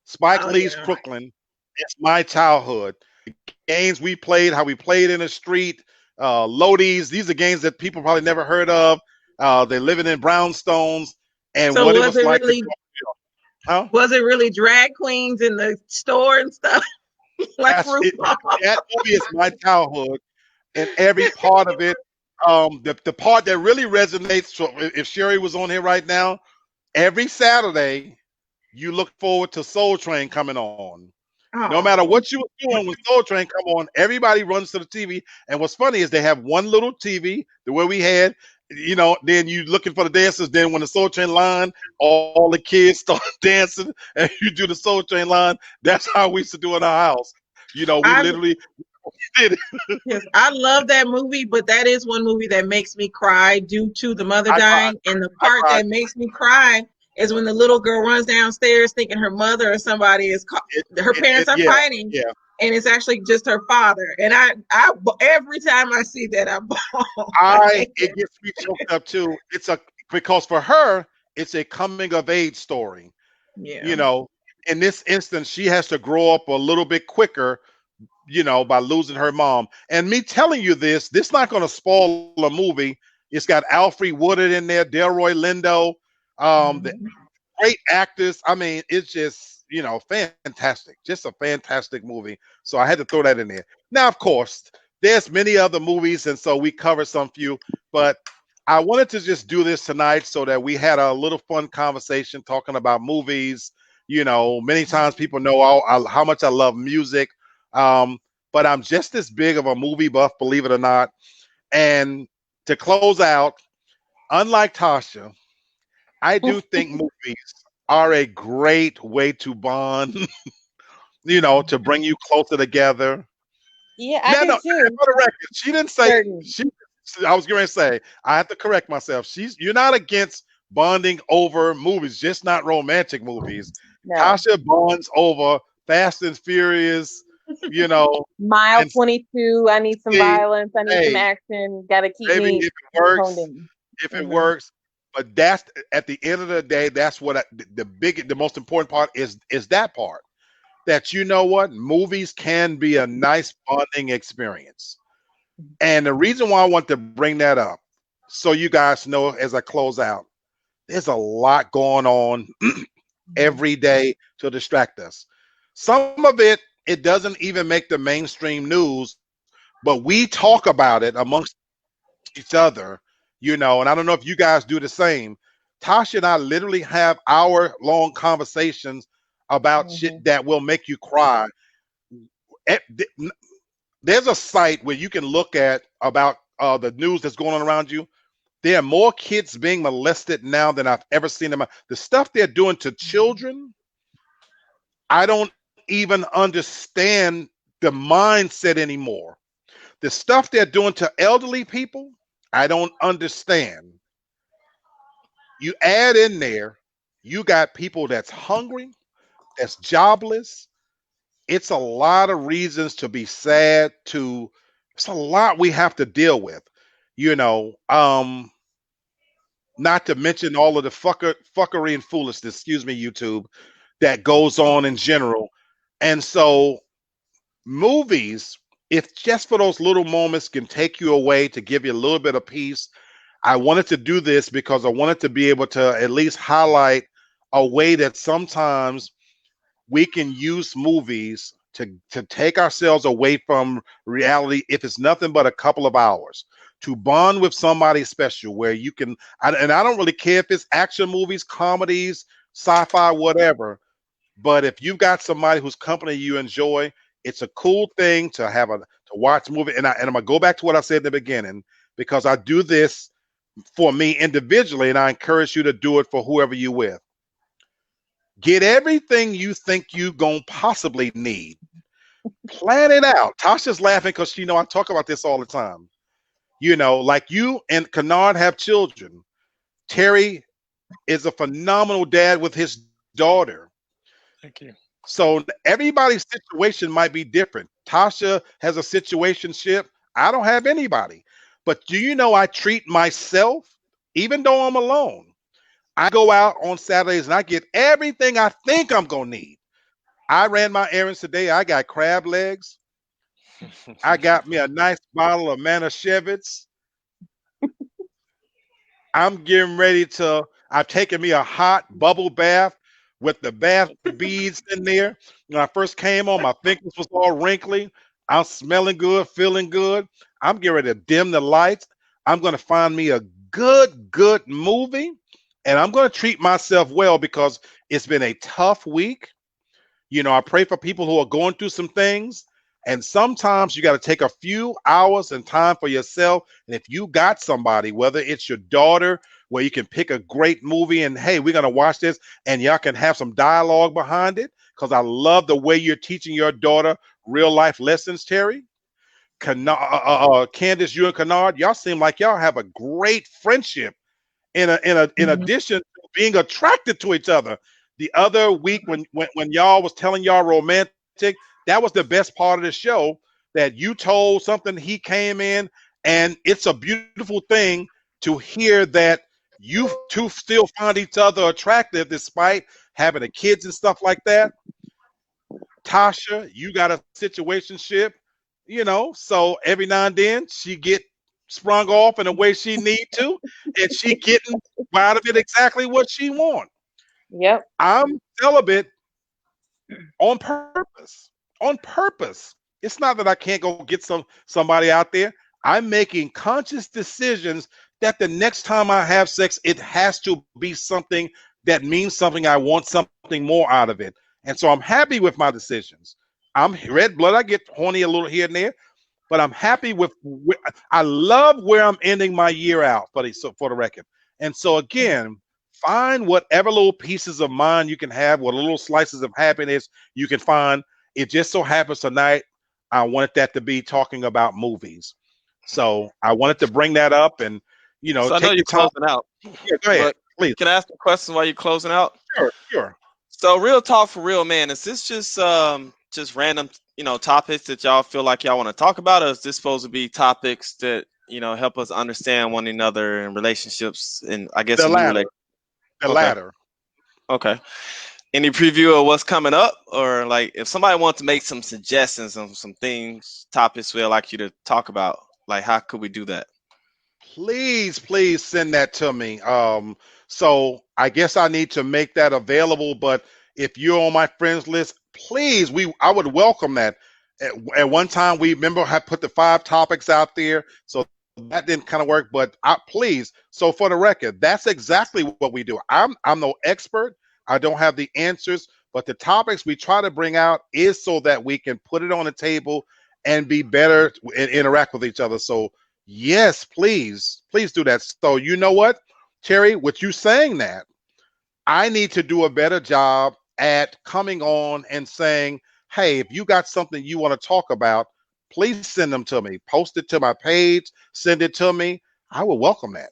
Spike Oh, Lee's yeah. Crooklyn. It's my childhood. The games we played, how we played in the street, Lodies. These are games that people probably never heard of. They're living in brownstones, and So what it was was it like. really Huh? was it really drag queens in the store and stuff? Like RuPaul? That movie is my childhood, and every part of it. The part that really resonates. So if Sherry was on here right now, every Saturday you look forward to Soul Train coming on. No matter Oh, what you were doing when Soul Train come on, everybody runs to the TV. And what's funny is they have one little TV, the way we had, then you looking for the dancers. Then when the Soul Train line, all the kids start dancing and you do the Soul Train line. That's how we used to do in our house. We I literally did it. yes, I love that movie, but that is one movie that makes me cry due to the mother I cried. dying. And the part cried. that makes me cry is when the little girl runs downstairs thinking her mother or somebody is her parents are Yeah, fighting, yeah. and it's actually just her father. And I every time I see that, I bawl. It gets me choked up too. Because for her, it's a coming of age story. Yeah. In this instance, she has to grow up a little bit quicker, by losing her mom. And me telling you this not going to spoil a movie. It's got Alfre Woodard in there, Delroy Lindo, the Mhm. great actors. I mean, it's just, fantastic. Just a fantastic movie. So I had to throw that in there. Now, of course, there's many other movies, and so we covered some few, but I wanted to just do this tonight so that we had a little fun conversation talking about movies. Many times people know how much I love music, but I'm just as big of a movie buff, believe it or not. And to close out, unlike Tasha, I do think movies are a great way to bond, to bring you closer together. Yeah, I do No, too. for the record, she didn't say Certain. I was going to say, I have to correct myself. You're not against bonding over movies, just not romantic movies. No. Tasha bonds over Fast and Furious, Mile and 22. I need some see, violence. I need some hey, action. Got to keep maybe me if it works, honed in. if it Mhm. works. But that's at the end of the day, that's what the most important part is that part. That movies can be a nice bonding experience. And the reason why I want to bring that up, so you guys know as I close out, there's a lot going on every day to distract us. Some of it doesn't even make the mainstream news, but we talk about it amongst each other, and I don't know if you guys do the same. Tasha and I literally have hour-long conversations about shit that will make you cry. There's a site where you can look at about the news that's going on around you. There are more kids being molested now than I've ever seen them. The stuff they're doing to children, I don't even understand the mindset anymore. The stuff they're doing to elderly people, I don't understand. You add in there, you got people that's hungry, that's jobless. It's a lot of reasons to be sad. It's a lot we have to deal with. Not to mention all of the fuckery and foolishness, excuse me, YouTube, that goes on in general. And so movies, if just for those little moments can take you away to give you a little bit of peace, I wanted to do this because I wanted to be able to at least highlight a way that sometimes we can use movies to take ourselves away from reality, if it's nothing but a couple of hours, to bond with somebody special where you can, and I don't really care if it's action movies, comedies, sci-fi, whatever, but if you've got somebody whose company you enjoy, it's a cool thing to watch a movie. And I'm gonna go back to what I said in the beginning, because I do this for me individually, and I encourage you to do it for whoever you with. Get everything you think you gonna possibly need. Plan it out. Tasha's laughing because I talk about this all the time. You know, like you and Kennard have children. Terry is a phenomenal dad with his daughter. Thank you. So everybody's situation might be different. Tasha has a situationship. I don't have anybody. But do you know I treat myself, even though I'm alone? I go out on Saturdays and I get everything I think I'm gonna need. I ran my errands today. I got crab legs. I got me a nice bottle of Manischewitz. I'm getting ready to. I've taken me a hot bubble bath with the bath beads in there. When I first came on, my fingers was all wrinkly. I'm smelling good, feeling good. I'm getting ready to dim the lights. I'm going to find me a good movie, and I'm going to treat myself well because it's been a tough week. You know, I pray for people who are going through some things. And sometimes you got to take a few hours and time for yourself. And if you got somebody, whether it's your daughter, where you can pick a great movie and, hey, we're going to watch this and y'all can have some dialogue behind it. Because I love the way you're teaching your daughter real life lessons, Terry. Candace, you and Kennard, y'all seem like y'all have a great friendship in addition to being attracted to each other. The other week when y'all was telling y'all romantic, that was the best part of the show, that you told something, he came in, and it's a beautiful thing to hear that you two still find each other attractive despite having the kids and stuff like that. Tasha, you got a situationship, you know, so every now and then she get sprung off in the way she need to, and she getting out of it exactly what she want. Yep. I'm celibate on purpose. On purpose. It's not that I can't go get somebody out there. I'm making conscious decisions that the next time I have sex, it has to be something that means something. I want something more out of it. And so I'm happy with my decisions. I'm red blood. I get horny a little here and there, but I'm happy with. I love where I'm ending my year out for the record. And so again, find whatever little pieces of mind you can have, what little slices of happiness you can find. It just so happens tonight, I wanted that to be talking about movies. So I wanted to bring that up and, you know, So I know you're closing out. Yeah, go ahead, please. Can I ask a question while you're closing out? Sure. So real talk for real, man. Is this just random, you know, topics that y'all feel like y'all want to talk about, or is this supposed to be topics that, you know, help us understand one another in relationships and I guess the latter. Okay. Any preview of what's coming up, or like if somebody wants to make some suggestions on some things, topics we'd like you to talk about, like how could we do that? Please send that to me. So I guess I need to make that available. But if you're on my friends list, please, I would welcome that. At one time, we remember I put the 5 topics out there, so that didn't kind of work. But please, so for the record, that's exactly what we do. I'm no expert. I don't have the answers, but the topics we try to bring out is so that we can put it on the table and be better and interact with each other. So yes, please do that. So you know what, Terry, with you saying that, I need to do a better job at coming on and saying, hey, if you got something you want to talk about, please send them to me. Post it to my page, send it to me. I will welcome that.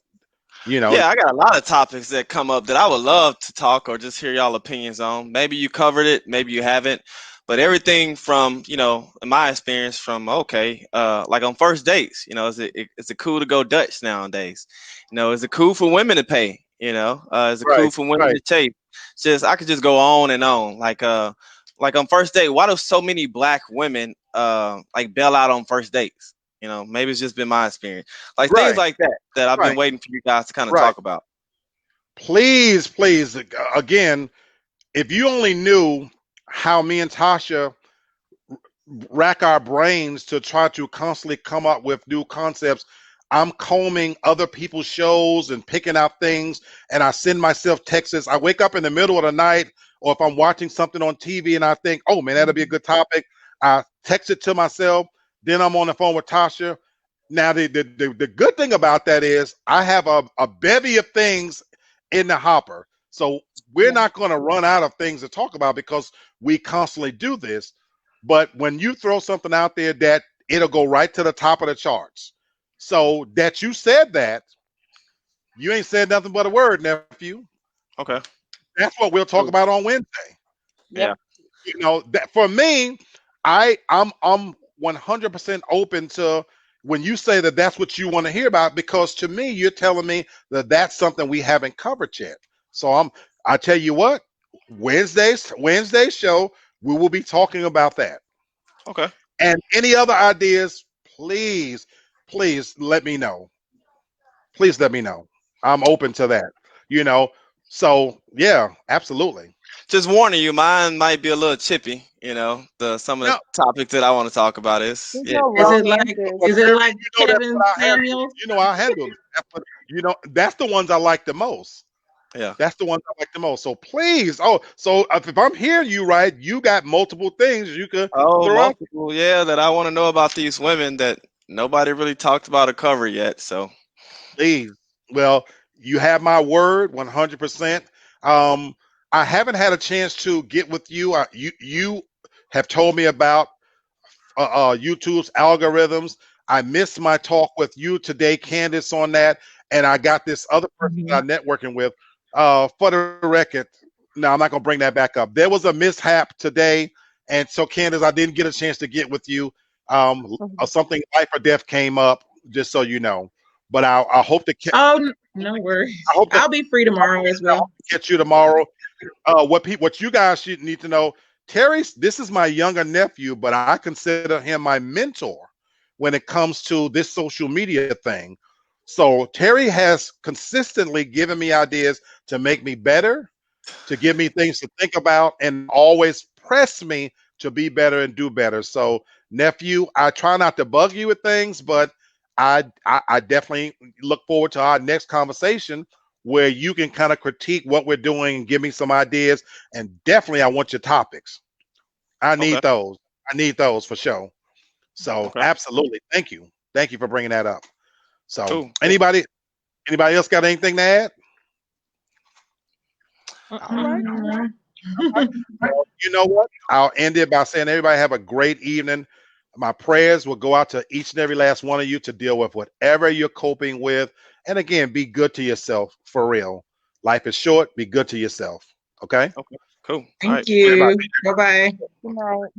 You know, yeah, I got a lot of topics that come up that I would love to talk or just hear y'all opinions on. Maybe you covered it, maybe you haven't, but everything from, you know, in my experience from, like on first dates, you know, is it cool to go Dutch nowadays? You know, is it cool for women to pay? You know, is it cool for women to chase? I could just go on and on. Like on first date, why do so many black women like bail out on first dates? You know, maybe it's just been my experience. Like things like that I've been waiting for you guys to kind of talk about. Please, again, if you only knew how me and Tasha rack our brains to try to constantly come up with new concepts. I'm combing other people's shows and picking out things, and I send myself texts. I wake up in the middle of the night, or if I'm watching something on TV and I think, oh man, that'll be a good topic, I text it to myself. Then I'm on the phone with Tasha. Now, the good thing about that is I have a bevy of things in the hopper. So we're not going to run out of things to talk about because we constantly do this. But when you throw something out there, that it'll go right to the top of the charts. So that you said that, you ain't said nothing but a word, nephew. Okay. That's what we'll talk about on Wednesday. Yeah. You know, that for me, I'm 100% open to when you say that that's what you want to hear about, because to me, you're telling me that that's something we haven't covered yet. So I tell you what, Wednesday show, we will be talking about that. Okay. And any other ideas, please let me know. Please let me know. I'm open to that. You know, so yeah, absolutely. Just warning you, mine might be a little chippy. You know, some of No, the topics that I want to talk about is There's yeah. no Is wrong it like answers. but is it Terry, like you know that's Kevin what I handle. Samuels? You know I handle. That's the ones I like the most. Yeah. That's the ones I like the most. So please, so if I'm hearing you right, you got multiple things you could Oh, throw out. multiple. Yeah, that I want to know about these women that nobody really talked about or covered yet. So Please. Well, you have my word, 100%. Um, I haven't had a chance to get with you. You have told me about YouTube's algorithms. I missed my talk with you today, Candace, on that, and I got this other person that I'm networking with. For the record, no, I'm not gonna bring that back up. There was a mishap today, and so Candace, I didn't get a chance to get with you. Something life or death came up, just so you know. But I hope to Oh, no worries. I hope to I'll be free tomorrow as well. catch you tomorrow. What you guys should need to know, this is my younger nephew, but I consider him my mentor when it comes to this social media thing. So Terry has consistently given me ideas to make me better, to give me things to think about, and always press me to be better and do better. So nephew, I try not to bug you with things, but I definitely look forward to our next conversation where you can kind of critique what we're doing and give me some ideas. And definitely, I want your topics. I okay. need those. I need those for sure. So Okay. absolutely, thank you for bringing that up. So Cool. anybody else got anything to add? All right. Well, you know what? I'll end it by saying everybody have a great evening. My prayers will go out to each and every last one of you to deal with whatever you're coping with. And again, be good to yourself for real. Life is short. Be good to yourself. Okay. Okay. Cool. All Thank right. you. Bye-bye. Good night.